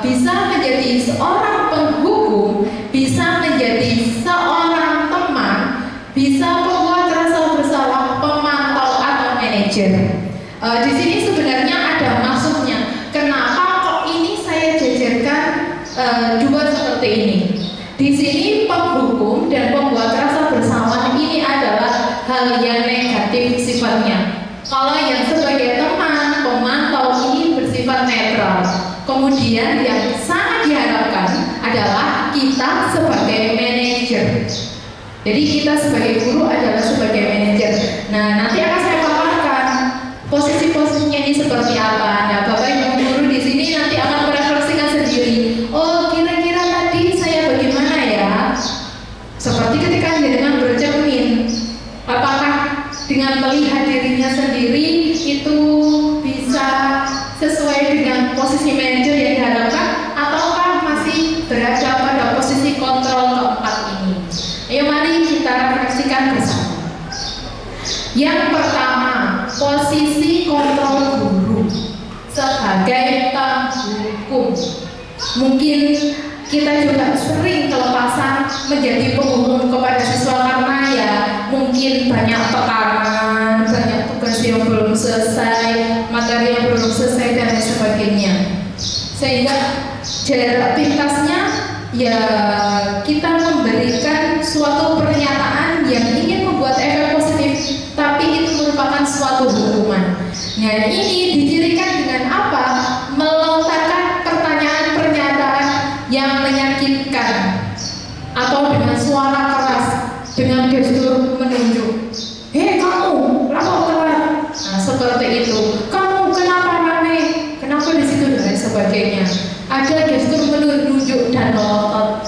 bisa menjadi seorang penghukum, bisa menjadi seorang teman, bisa pembuat rasa bersalah, pemantau atau manajer. Di sini sebenarnya ada maksudnya. Kenapa kok ini saya jajarkan dua seperti ini? Di sini penghukum dan pembuat rasa bersalah ini adalah hal yang negatif sifatnya. Kalau yang sebagai teman, pemantau ini bersifat netral. Kemudian yang sangat diharapkan adalah kita sebagai manajer. Jadi kita sebagai guru adalah sebagai manajer. Nah, nanti akan saya paparkan posisi-posisinya ini seperti apa. Nah, Bapak Ibu guru di sini nanti akan merefleksikan sendiri. Oh, kira-kira tadi saya bagaimana ya? Seperti ketika dengan bercermin, apakah dengan melihat dirinya sendiri itu bisa sesuai dengan posisi manajer yang diharapkan, ataukah masih berada pada posisi kontrol keempat ini? Ayo mari kita refleksikan bersama. Yang pertama, posisi kontrol guru sebagai penghukum. Mungkin kita juga sering kelepasan menjadi penghukum kepada siswa karena ya mungkin banyak tekanan, banyak tugas yang belum selesai, materi yang belum selesai dan lain sebagainya. Sehingga jarak pintasnya ya kita memberikan suatu pernyataan yang ingin membuat efek positif, tapi itu merupakan suatu hukuman. Nah, ini dicirikan dengan apa? Melontarkan pertanyaan-pernyataan yang menyakitkan atau dengan suara keras, dengan gestur menunjuk. Hei kamu, kenapa telat? Nah, seperti itu. Kamu kenapa rame? Kenapa di situ dan sebagainya. Ada gestur menunjuk dan melotot,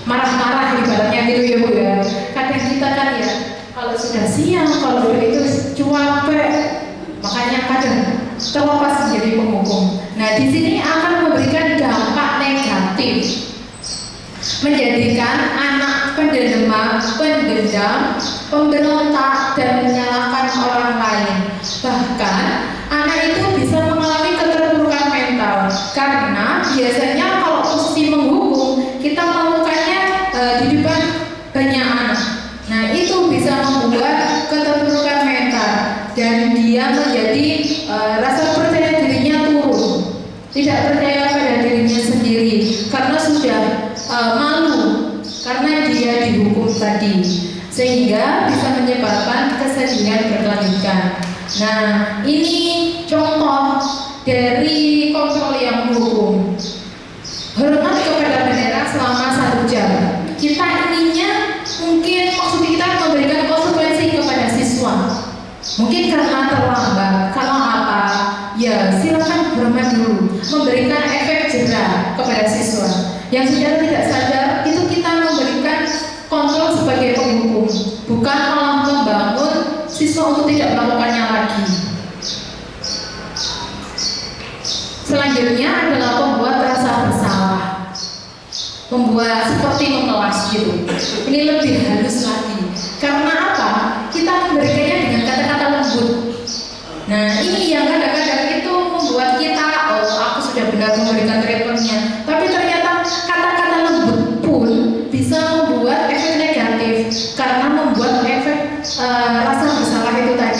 marah-marah ibaratnya gitu ya Bu ya. Kadang kita kan ya kalau sudah siang, kalau udah itu cuapek, makanya kadang terlepas menjadi penghukum. Nah, di sini akan memberikan dampak negatif, menjadikan anak pendendam, pemberontak dan menyalahkan orang lain. Bahkan anak itu bisa mengalami keterpurukan mental karena biasanya kalau posisi menghukum kita melakukannya di depan banyak anak. Nah, itu bisa membuat keterpurukan mental dan dia menjadi rasa percaya dirinya turun, tidak percaya pada dirinya sendiri karena sudah malu karena dia dihukum tadi, sehingga bisa menyebabkan kesedihan berkelanjutan. Nah, ini contoh dari kontrol yang menghukum. Hormat kepada bendera selama 1 jam. Kita inginnya mungkin maksud kita memberikan konsekuensi kepada siswa. Mungkin karena terlambat, karena apa? Ya silakan hormat dulu, memberikan efek jera kepada siswa. Yang sudah tidak sadar itu kita memberikan kontrol sebagai penghukum, bukan malah membangun siswa untuk tidak melakukannya lagi. Selanjutnya adalah membuat rasa bersalah, membuat seperti memelas gitu. Ini lebih halus lagi. Karena apa? Kita memberikannya dengan kata-kata lembut. Nah, ini yang kadang-kadang itu membuat kita, oh aku sudah benar memberikan treatmentnya, tapi ternyata kata-kata lembut pun bisa membuat efek negatif karena membuat efek rasa bersalah itu tadi.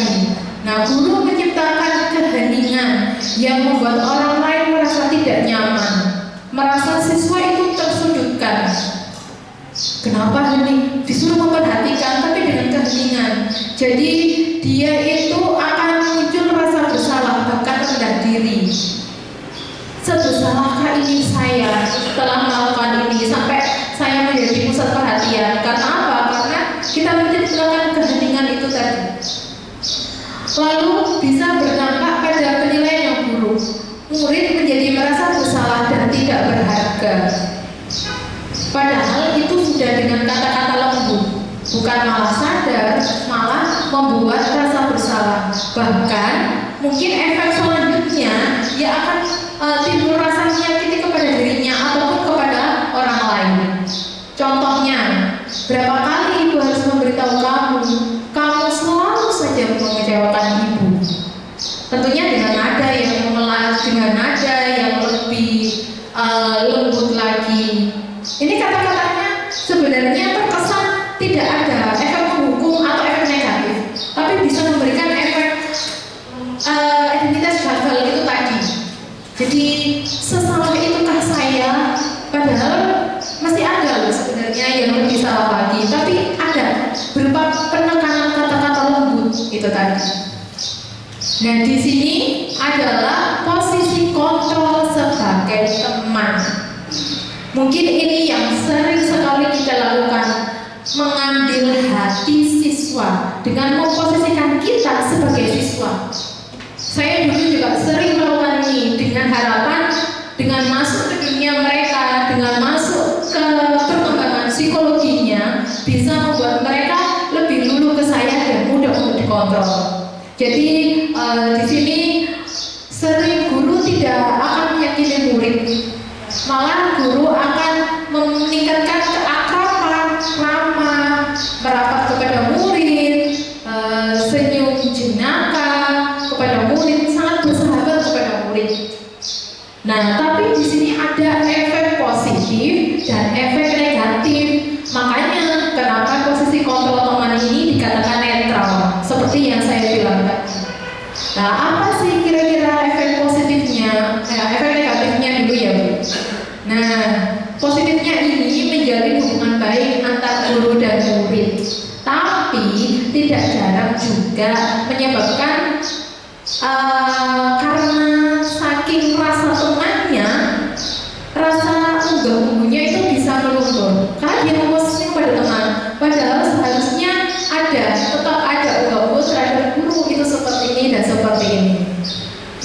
membuat orang lain merasa tidak nyaman, merasa siswa itu tersudutkan. Kenapa ini disuruh memperhatikan tapi dengan keheningan? Jadi dia itu akan muncul rasa bersalah, bahkan rendah diri. Sebesalahkah ini saya setelah melakukan ini sampai saya menjadi pusat perhatian? Karena apa? Karena kita menciptakan keheningan itu tadi. Lalu bisa berdampak pada penilaian yang buruk. Murid menjadi merasa bersalah dan tidak berharga. Padahal itu sudah dengan kata-kata lembut, bukan malah sadar, malah membuat rasa bersalah. Bahkan mungkin efek selanjutnya dia akan timbul rasa menyakiti kepada dirinya ataupun kepada orang lain. Contohnya, berapa kali ibu harus memberitahu kamu selalu saja mengecewakan ibu. Tentunya dengan nada yang dengan nada yang lebih lembut lagi. Ini kata-katanya sebenarnya terkesan tidak ada efek menghukum atau efek negatif, tapi bisa memberikan efek identitas gagal itu tadi. Jadi sesalah itukah saya? Padahal masih ada loh sebenarnya yang lebih salah lagi, tapi ada berupa penekanan kata-kata lembut itu tadi. Nah, di sini adalah posisi kontrol sebagai teman. Mungkin ini yang sering sekali kita lakukan, mengambil hati siswa dengan memposisikan kita sebagai siswa. Saya dulu juga sering melakukan ini dengan harapan dengan masuk ke dunia mereka, dengan masuk ke perkembangan psikologinya, bisa membuat mereka lebih luluh ke saya dan mudah untuk dikontrol. Jadi di sini sering guru tidak akan meyakini murid, malah guru akan meningkatkan keakraban, ramah, merapat kepada murid, senyum jenaka kepada murid, sangat bersahabat kepada murid. Nah, tapi di sini ada efek positif dan efek negatif. Makanya kenapa posisi kontrol teman ini dikatakan netral, seperti yang saya bilang tadi. Nah, apa sih kira-kira efek positifnya? Efek negatifnya dulu ya, Bu. Nah, positifnya ini menjalin hubungan baik antar guru dan murid, tapi tidak jarang juga menyebabkan karena saking rasa temannya, rasa unggah-ungguhnya itu bisa meluntur karena dia memposisikan pada teman. Padahal seharusnya tetap ada unggah-ungguh terhadap guru itu seperti ini dan seperti ini.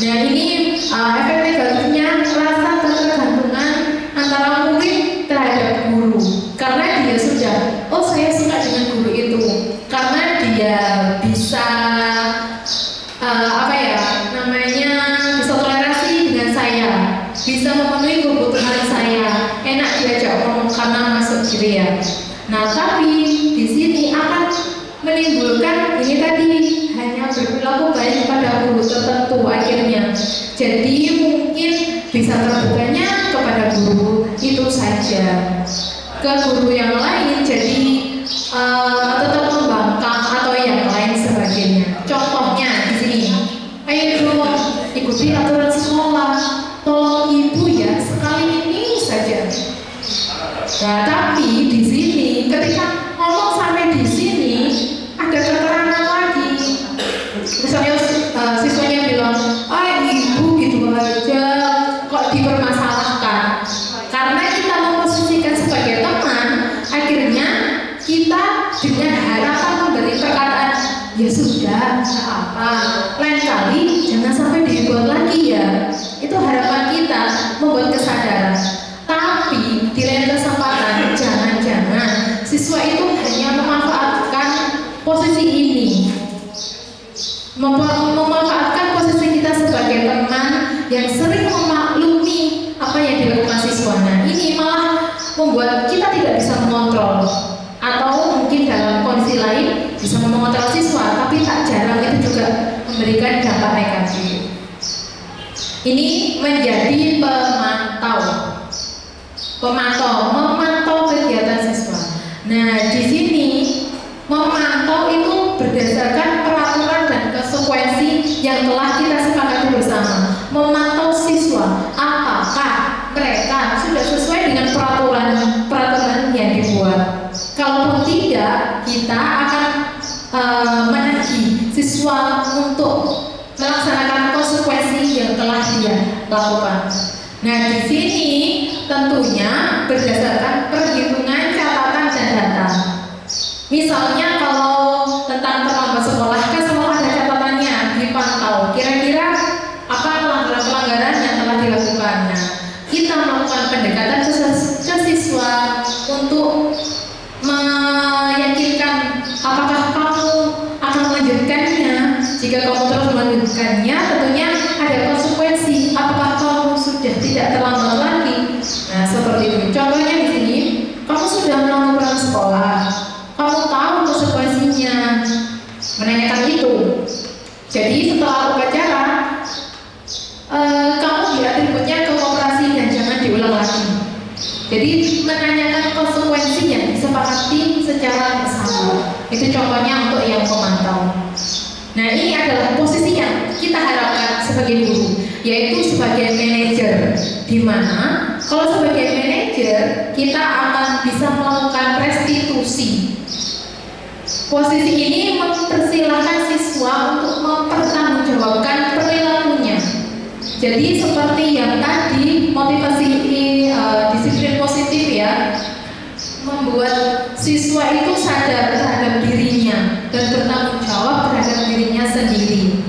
Nah, ini efek negatifnya rasa ketergantungan antara murid terhadap guru, karena dia sudah, oh saya suka dengan guru itu karena dia bisa bisa toleransi dengan saya, bisa memenuhi kebutuhan saya, enak diajak ngomong karena masuk ya. Nah, tapi di sini akan menimbulkan ini tadi, hanya berperilaku baik pada guru tertentu akhirnya. Jadi mungkin bisa terbukanya kepada guru itu saja, ke guru yang lain jadi tetap membangkang atau yang lain sebagainya. Contohnya di sini, ayo dong ikuti aturan sekolah, tolong ibu ya sekali ini saja. Nah, tapi di sini ketika ngomong sampai di sini ada keterangan lagi. Misalnya siswanya bilang, ibu gitu aja kok dipermasalahkan. Karena kita memposisikan sebagai teman, akhirnya kita dengan harapan memberi perkataan, ya sudah, nggak apa, lain kali jangan sampai dibuat lagi ya. Itu harapan kita, membuat kesadaran. Tapi di lain kesempatan, jangan-jangan siswa itu hanya memanfaatkan posisi ini, memanfaatkan posisi kita sebagai teman yang sering memaklumi apa yang dilakukan siswa. Nah, ini malah membuat kita tidak bisa mengontrol, atau mungkin dalam kondisi lain bisa mengontrol siswa, tapi tak jarang itu juga memberikan dampak negatif. Ini menjadi memantau kegiatan siswa. Nah, di sini memantau itu berdasarkan peraturan dan konsekuensi yang telah kita sepakati bersama. Memantau untuk melaksanakan konsekuensi yang telah dia lakukan. Nah, di sini tentunya berdasarkan perhitungan catatan dan data. Misalnya kalau tentang terlambat sekolah, kan semua ada catatannya, dipantau. Kira-kira apa pelanggaran-pelanggaran yang telah dilakukan. Nah, kita melakukan pendekatan ke siswa untuk meyakinkan apakah kamu akan melanjutkannya. Jika kamu terus melanjutkannya, tentunya ada konsekuensi. Apakah kamu sudah tidak terlambat lagi? Nah, seperti itu. Contohnya di sini, kamu sudah melakukan sekolah, kamu tahu konsekuensinya. Menanyakan itu. Jadi setelah upacara, kamu diatributnya ke koperasi dan jangan diulang lagi. Jadi menanyakan konsekuensi yang disepakati secara bersama. Itu contohnya untuk yang pemantau. Nah, ini adalah posisi yang kita harapkan sebagai guru, yaitu sebagai manajer, di mana kalau sebagai manajer kita akan bisa melakukan restitusi. Posisi ini mempersilahkan siswa untuk mempertanggungjawabkan perilakunya. Jadi seperti yang tadi motivasi disiplin positif ya, membuat siswa itu sadar terhadap dirinya dan bertanggung jawab terhadap dirinya sendiri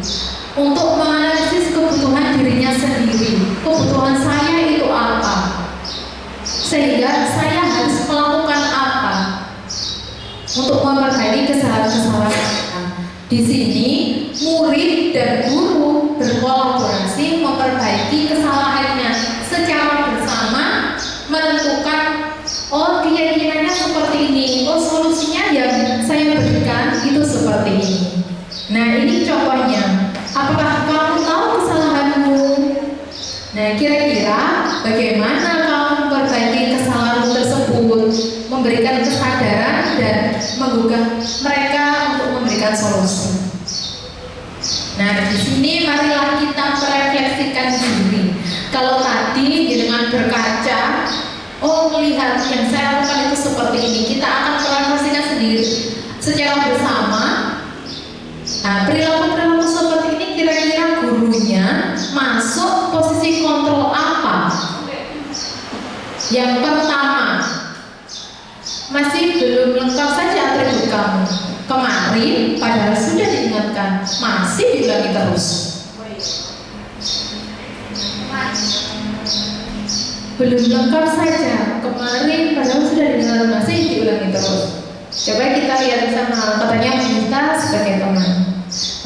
untuk menganalisis kebutuhan dirinya sendiri. Kebutuhan saya itu apa? Sehingga saya harus melakukan apa untuk memperbaiki kesalahan-kesalahan. Di sini murid dan guru berkolaborasi memperbaiki kesalahannya secara bersama, menentukan oh keyakinannya seperti ini, oh solusinya yang saya berikan itu seperti ini. Nah, ini contohnya. Apakah kamu tahu kesalahanmu? Nah, kira-kira bagaimana kamu memperbaiki kesalahanmu tersebut, memberikan kesadaran dan menggugah mereka untuk memberikan solusi. Nah, di sini marilah kita merefleksikan diri. Kalau tadi dengan berkaca, oh melihat yang saya lakukan itu seperti ini, kita akan merefleksikan sendiri secara bersama. Nah, perilaku-perilaku seperti ini kira-kira gurunya masuk posisi kontrol apa? Yang pertama, masih belum lengkap saja atribut kamu. Kemarin padahal sudah diingatkan, masih diulangi terus. Belum lengkap saja, kemarin padahal sudah diingatkan, masih diulangi terus. Coba kita lihat bersama, katanya kita sebagai teman.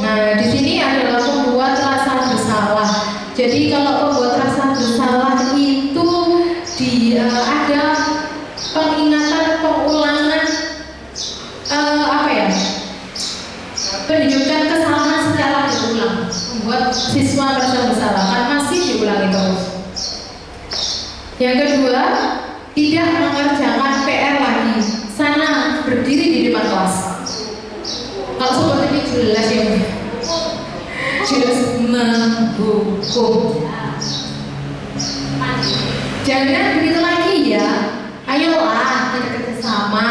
Nah, di sini adalah pembuat rasa bersalah. Jadi kalau pembuat rasa bersalah itu ada pengingatan, pengulangan penunjukan kesalahan secara berulang, membuat siswa merasa bersalah kan masih diulangi terus. Yang kedua, tidak mengerjakan PR lagi, sana berdiri di depan kelas. Kalau seperti ini jelas ya, jelas menghukum. Jangan begitu lagi ya. Ayolah kita kerjasama.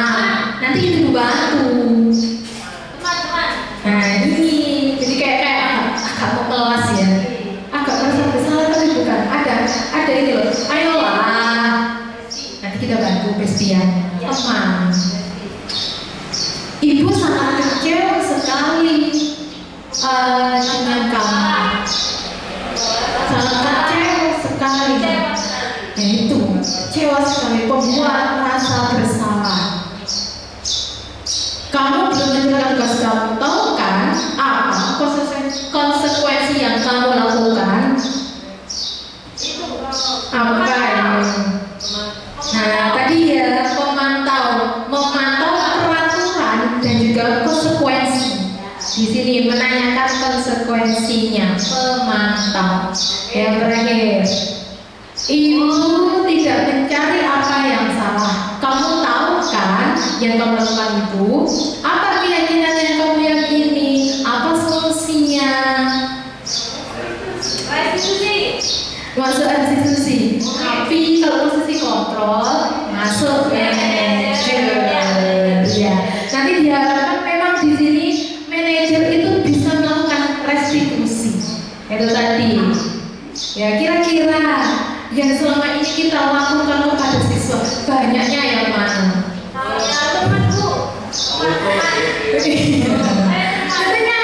Nanti ibu bantu. Nah ini jadi kayak agak mau kelas ya. Agak merasa bersalah tapi bukan. Ada ini loh. Ayolah. Nanti kita bantu Bestian. Teman. Ibu sangat kecewa sekali dengan kamu. Sangat kecewa sekali. Itu kecewa sekali, pembuat rasa bersalah. Kamu belum menjalankan tugas kamu, tahu kan apa konsekuensi yang kamu lakukan? Apa ini? Nah, tadi ya memantau peraturan dan juga konsekuensi. Di sini menanyakan konsekuensinya, pemantau. Yang terakhir, ibu tidak mencari apa yang salah. Kamu tahu kan yang kamu lakukan itu? Apa keyakinan yang kamu yakini? Apa solusinya? Restitusi. Masuk restitusi. Tapi kalau posisi kontrol masuk manajer. Ya. Nanti diharapkan memang di sini manajer itu bisa melakukan Itu tadi. Ya kira-kira yang selama ini kita lakukan kepada siswa banyaknya yang mana? Artinya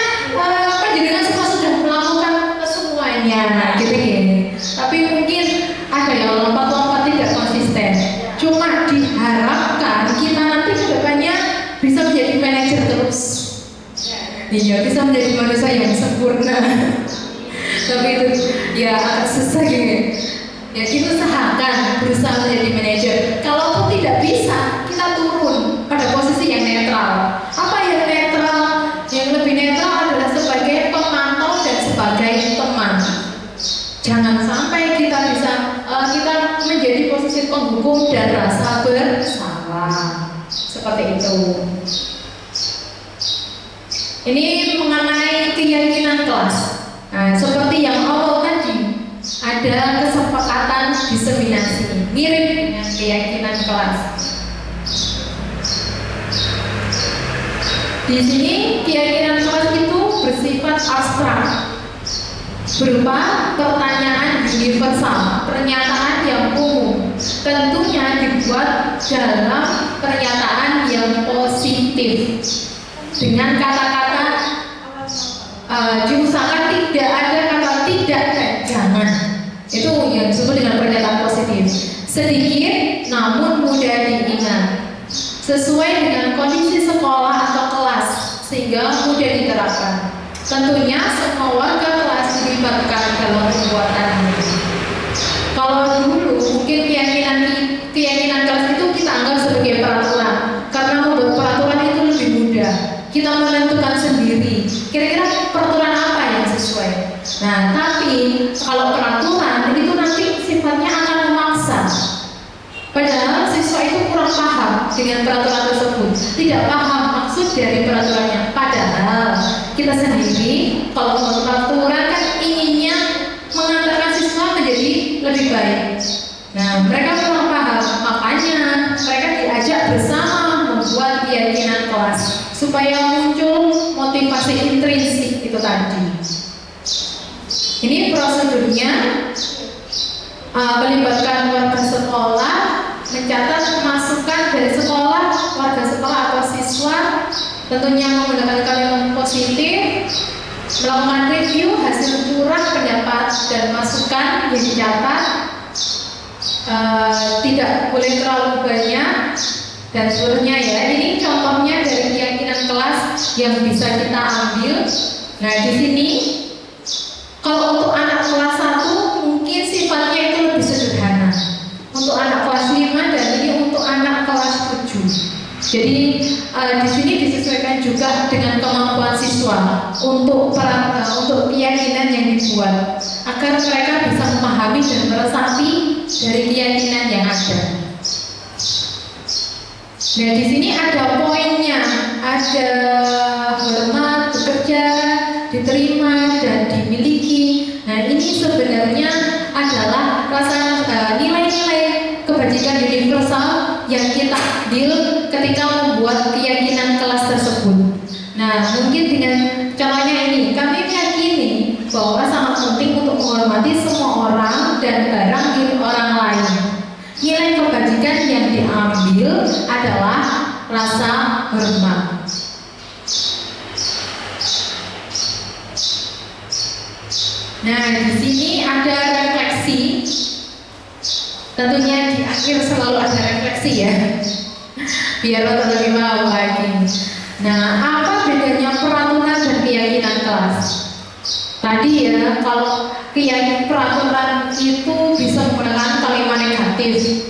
pendidikan siswa sudah melakukan kesemuanya, gitu gini. Tapi mungkin ada yang lompat-lompat tidak konsisten. Cuma diharapkan kita nanti kedepannya bisa menjadi manajer terus. Iya, bisa menjadi manusia yang sempurna. Tapi itu ya agak susah gitu. Ya kita usahakan berusaha menjadi manajer. Kalaupun tidak bisa, kita turun pada posisi yang netral. Apa yang netral? Yang lebih netral adalah sebagai pemantau dan sebagai teman. Jangan sampai kita menjadi posisi penghukum dan rasa bersalah. Seperti itu. Ini mengenai keyakinan kelas. Nah, seperti yang awal tadi, ada kesepakatan diseminasi mirip dengan keyakinan kelas. Di sini keyakinan kelas itu bersifat abstrak, berupa pertanyaan universal, pernyataan yang umum, tentunya dibuat dalam pernyataan yang positif dengan kata-kata diusahakan tidak ada kata tidak dan jangan. Itu yang disebut dengan pernyataan positif. Sedikit namun mudah diingat, sesuai dengan kondisi sekolah atau kelas sehingga mudah diterapkan. Tentunya semua warga kelas dilibatkan dalam pembuatannya. Kalau dulu mungkin keyakinan kelas itu kita anggap sebagai peraturan, karena membuat peraturan itu lebih mudah. Kita menentukan sendiri kira-kira peraturan apa yang sesuai. Nah, tapi kalau peraturan itu nanti sifatnya akan memaksa. Padahal siswa itu kurang paham dengan peraturan tersebut, tidak paham maksud dari peraturannya. Padahal kita sendiri kalau membuat peraturan kan inginnya mengantarkan siswa menjadi lebih baik. Nah, mereka kurang paham, makanya mereka diajak bersama membuat keyakinan kelas supaya muncul motivasi intrinsik itu tadi. Ini prosedurnya, melibatkan warga sekolah, mencatat masukan dari sekolah, warga sekolah atau siswa, tentunya menggunakan kalimat positif, melakukan review hasil curah pendapat dan masukan yang dicatat, tidak boleh terlalu banyak dan seluruhnya ya. Ini contohnya dari keyakinan kelas yang bisa kita ambil. Nah, di sini kalau untuk anak kelas 1 mungkin sifatnya itu lebih sederhana. Untuk anak kelas 5 dan ini untuk anak kelas 7. Jadi di sini disesuaikan juga dengan kemampuan siswa untuk keyakinan yang dibuat agar mereka bisa memahami dan meresapi dari keyakinan yang ada. Nah, di sini ada poinnya, ada hormat, bekerja, diterima dan dimiliki. Nah, ini sebenarnya adalah rasa nilai-nilai kebajikan universal yang kita ambil ketika membuat keyakinan kelas tersebut. Nah, mungkin dengan contohnya ini, kami meyakini bahwa sangat penting untuk menghormati semua orang dan barang milik orang lain. Nilai kebajikan yang diambil adalah rasa hormat. Nah, di sini ada refleksi. Tentunya di akhir selalu ada refleksi ya, biar lebih paham lagi. Nah, apa bedanya peraturan dan keyakinan kelas? Tadi ya, kalau keyakinan peraturan itu bisa menggunakan kalimat negatif,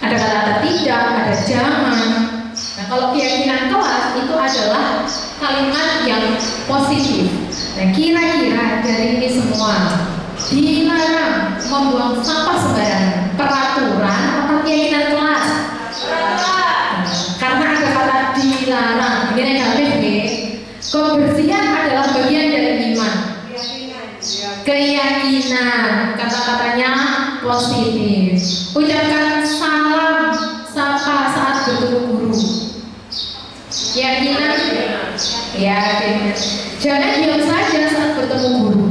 ada kata tidak, ada jangan. Nah, kalau keyakinan kelas itu adalah kalimat yang positif. Nah, kira-kira dari ini semua dilarang membuang sampah sembarangan, peraturan atau keyakinan kelas? Karena ada kata dilarang, ini negatif nih. Kebersihan adalah bagian dari iman. Keyakinan, kata-katanya positif. Ucapkan salam sapa saat bertemu guru. Keyakinan, ya. Jangan diam saja saat bertemu guru.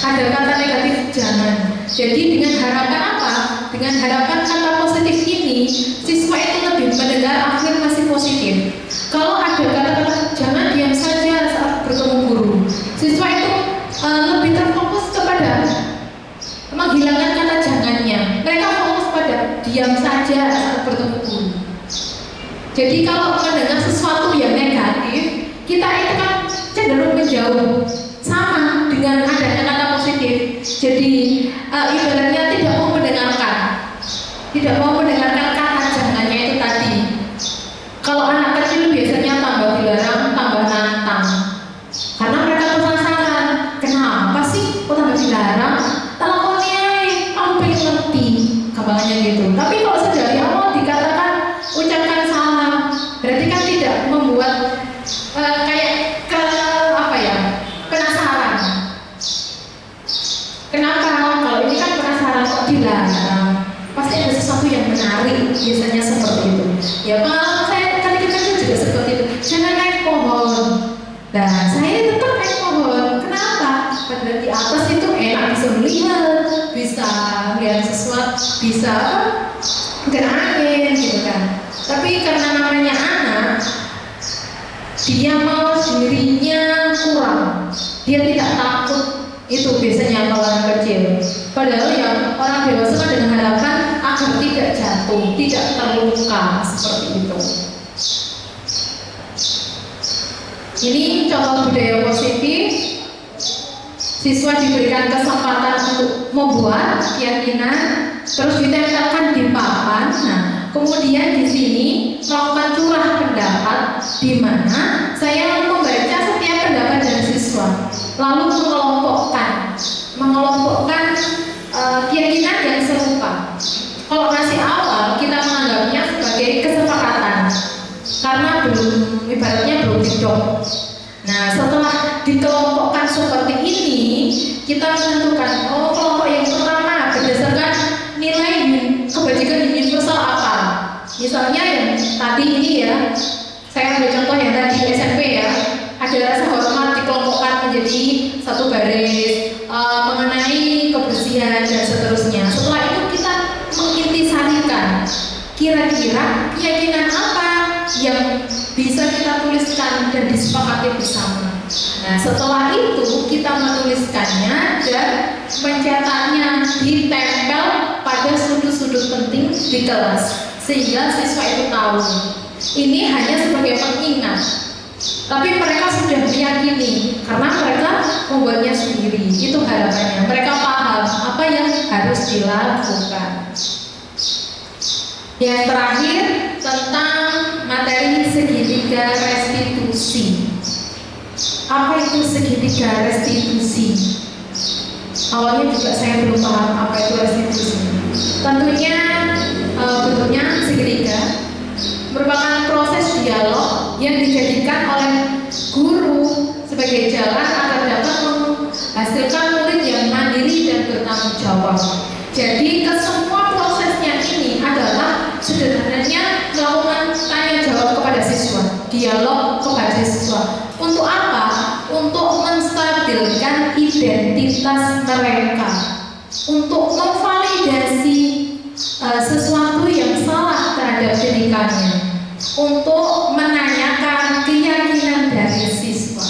ada kata negatif jangan. Jadi dengan harapan apa? Dengan harapan kata positif ini, siswa itu lebih mendengar afirmasi positif. Kalau ada kata-kata jangan, diam saja saat bertemu guru, siswa itu lebih terfokus kepada menghilangkan kata jangannya. Mereka fokus pada diam saja saat bertemu guru. Jadi kalau mendengar sesuatu yang negatif, kita itu kan cenderung menjauh. Sama dengan adanya kata positif. Jadi ibaratnya tidak mau mendengarkan kata jangannya itu tadi. Kalau anak kecil biasanya tambah dilarang, tambah nantang. Karena mereka penasaran, kenapa sih kok tambah dilarang? Telakoni ae, aku pengen ngerti, gampangannya gitu. Tapi kalau sedari awal dikatakan ucapkan salam, berarti kan tidak membuat penasaran. Kenapa? Kalau ini kan penasaran kok dilarang, pasti ada sesuatu yang menarik, biasanya seperti itu. Ya pengalaman saya ketika kecil juga seperti itu. Jangan naik pohon. Nah, saya tetap naik pohon. Kenapa? Padahal di atas itu enak, bisa melihat sesuatu, bisa kena angin gitu kan. Tapi karena namanya anak, dia mau dirinya kurang, dia tidak takut. Itu biasanya kalau anak kecil. Padahal yang orang dewasa kan dengan harapan agar tidak jatuh, tidak terluka seperti itu. Ini contoh budaya positif. Siswa diberikan kesempatan untuk membuat keyakinan, terus ditempelkan di papan. Nah, kemudian di sini melakukan curah pendapat, di mana saya membaca setiap pendapat dari siswa, lalu mengelompokkan keyakinan yang serupa. Kalau masih awal kita menganggapnya sebagai kesepakatan karena ibaratnya belum didok. Nah, setelah dikelompokkan seperti ini, kita menentukan kelompok yang pertama berdasarkan nilai kebajikan universal apa. Misalnya yang tadi ini ya, saya ambil contoh yang tadi SMP ya, ada rasa hormat dikelompokkan menjadi satu baris, mengenai kebersihan dan seterusnya. Setelah itu kita mengintisarikan kira-kira keyakinan apa yang bisa kita tuliskan dan disepakati bersama. Nah, setelah itu kita menuliskannya dan mencetaknya ditempel pada sudut-sudut penting di kelas sehingga siswa itu tahu. Ini hanya sebagai pengingat. Tapi mereka sudah meyakini karena mereka membuatnya sendiri. Itu harapannya. Mereka paham apa yang harus dilakukan. Yang terakhir tentang materi segitiga restitusi. Apa itu segitiga restitusi? Awalnya juga saya belum paham apa itu restitusi. Tentunya bentuknya segitiga merupakan proses dialog yang dijadikan oleh guru sebagai jalan agar dapat menghasilkan murid yang mandiri dan bertanggung jawab. Jadi kesemua prosesnya ini adalah sederhananya melakukan tanya jawab kepada siswa, dialog kepada siswa. Untuk apa? Untuk menstabilkan identitas mereka, untuk memvalidasi sesuatu yang salah terhadap didikannya, untuk menanyakan keyakinan dari siswa.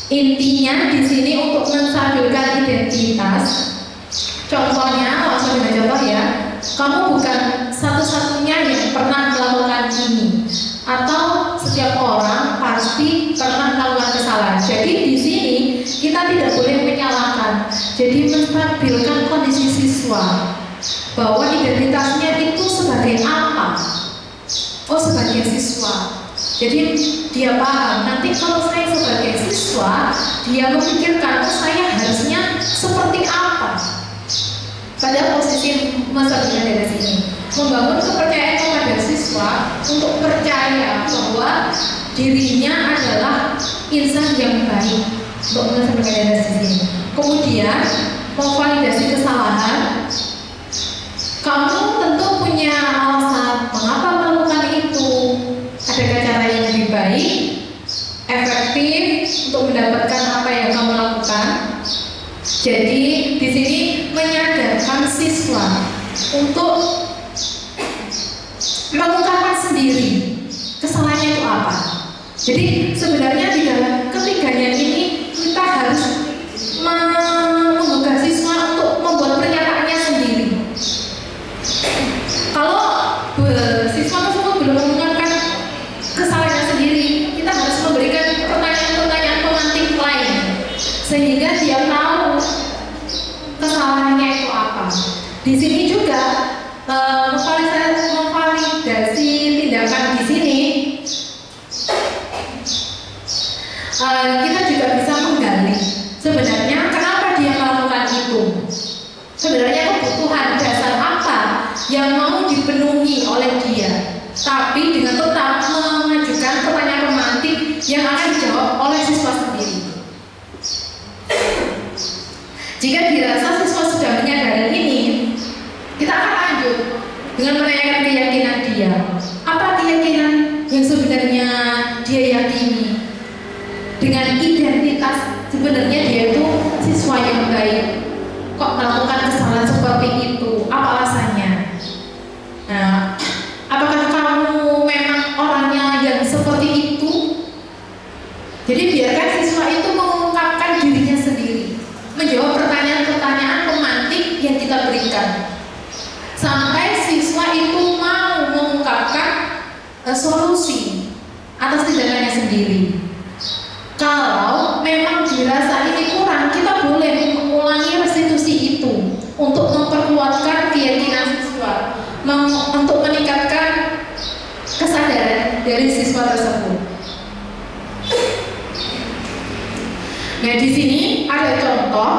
Intinya di sini untuk menstabilkan identitas. Contohnya, langsung dengan contoh ya. Kamu bukan satu-satunya yang pernah melakukan ini, atau setiap orang pasti pernah melakukan kesalahan. Jadi di sini kita tidak boleh menyalahkan. Jadi menstabilkan kondisi siswa bahwa identitasnya itu sebagai apa? Oh, sebagai siswa. Jadi dia paham nanti kalau saya sebagai siswa, dia memikirkan saya harusnya seperti apa. Pada posisi masa dari sini membangun kepercayaan kepada siswa untuk percaya bahwa dirinya adalah insan yang baik untuk masa dari sini. Kemudian memvalidasi kesalahan. Kamu tentu punya alasan mengapa melakukan itu. Adakah cara yang lebih baik, efektif untuk mendapatkan apa yang kamu lakukan? Jadi di sini menyadarkan siswa untuk mengungkapkan sendiri kesalahannya itu apa. Jadi sebenarnya di dalam ketiganya ini kita harus menggugah siswa untuk membuat pernyataannya sendiri. Kalau siswa tersebut belum mengungkapkan kesalahannya sendiri, kita harus memberikan pertanyaan-pertanyaan pemantik lain sehingga dia tahu kesalahannya itu apa. Di sini juga memvalidasi tindakan di sini, kita juga bisa menggali sebenarnya kenapa dia melakukan itu. Sebenarnya kebutuhan dasar apa yang mau dipenuhi oleh dia, tapi dengan tetap mengajukan pertanyaan pemantik yang akan dijawab oleh siswa sendiri. Jika dirasa siswa sudah menyadari ini, kita akan lanjut dengan menanyakan keyakinan dia. Apa keyakinan yang sebenarnya dia yakini? Dengan identitas sebenarnya dia itu siswa yang baik, kok melakukan kesalahan seperti itu? Apa alasannya? Nah, apakah kamu memang orangnya yang seperti itu? Jadi biarkan siswa itu mengungkapkan dirinya sendiri, menjawab pertanyaan-pertanyaan pemantik yang kita berikan, sampai siswa itu mau mengungkapkan solusi atas tindakannya sendiri. Kalau memang dirasa ini kurang, kita boleh mengulangi restitusi itu untuk memperkuatkan keyakinan siswa, untuk meningkatkan kesadaran dari siswa tersebut. Nah, di sini ada contoh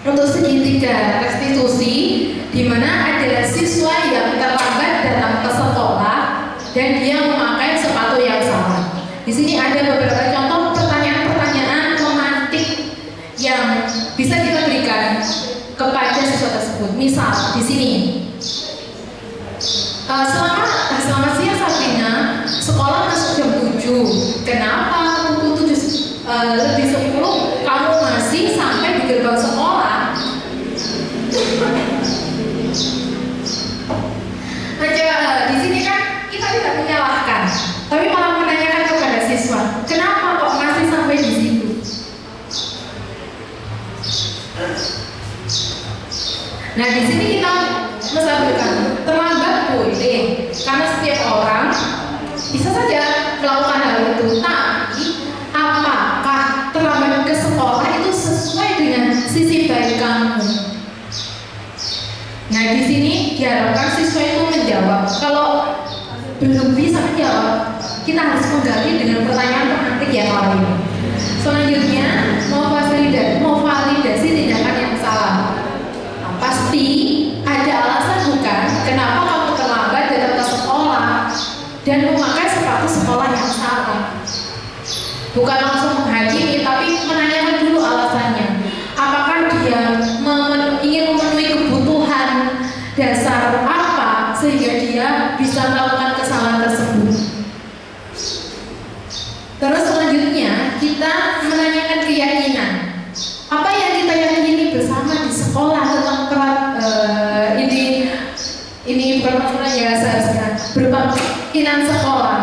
untuk segitiga restitusi, di mana ada siswa yang terlambat datang ke sekolah dan dia memakai sepatu yang sama. Di sini ada beberapa contoh pertanyaan-pertanyaan pemantik yang bisa kita berikan kepada siswa tersebut. Misal di sini, selamat siang Sabrina, sekolah masuk jam 7. Kenapa pukul 7 lebih 10 kamu masih sampai di gerbang sekolah? Di sini kan kita tidak menyalahkan, tapi malah menanyakan kepada siswa, kenapa kok masih sampai di situ? Nah, di sini kita mensampaikan terlambat boleh, karena setiap orang bisa saja melakukan hal itu. Tapi apakah terlambat ke sekolah itu sesuai dengan sisi baik kamu? Nah, di sini diharapkan siswa itu menjawab. Kalau belum bisa menjawab, kita harus menggali dengan pertanyaan pemantik yang lain. Selanjutnya, memvalidasi tindakan yang salah. Nah, pasti ada alasan bukan kenapa kamu terlambat datang ke sekolah dan memakai sepatu sekolah yang salah. Bukan langsung menghakimi, tapi menanyakan dulu alasannya. Apakah dia ingin memenuhi kebutuhan dasar apa sehingga dia bisa melakukan kesalahan tersebut. Terus selanjutnya kita menanyakan keyakinan. Apa yang kita yakini bersama di sekolah tentang ini bukan peraturan ya, seharusnya berupa keyakinan sekolah.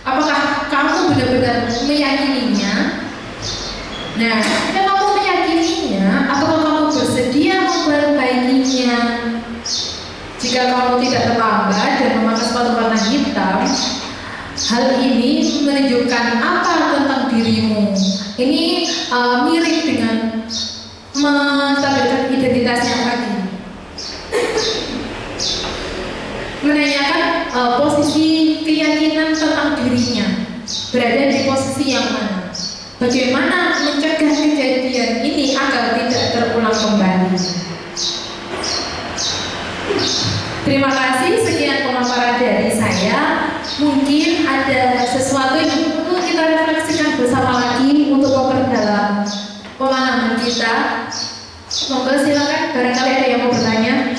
Apakah kamu benar-benar meyakininya? Nah, jika kamu meyakininya, apakah kamu bersedia memperbaikinya? Jika kamu tidak terlambat dan memakai sepatu warna hitam, hal ini menunjukkan apa tentang dirimu? Ini mirip dengan menstabilkan identitasnya tadi. Menanyakan posisi keyakinan tentang dirinya, berada di posisi yang mana? Bagaimana mencegah kejadian ini agar tidak terulang kembali? Terima kasih, sekian pemaparan dari saya. Mungkin ada sesuatu yang perlu kita refleksikan bersama lagi untuk memperdalam pemahaman kita. Semoga silakan, barangkali ada yang mau bertanya.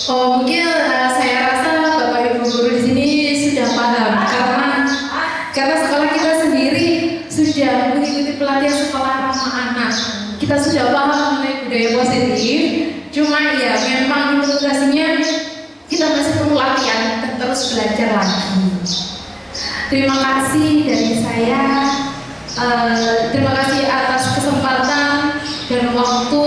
Mungkin saya rasa Bapak Ibu guru-guru di sini sudah paham karena sekolah kita sendiri sudah mengikuti pelatihan sekolah ramah anak. Kita sudah paham mengenai budaya positif. Cuma ya memang implementasinya kita masih perlu latihan dan terus belajar lagi. Terima kasih dari saya. Terima kasih atas kesempatan dan waktu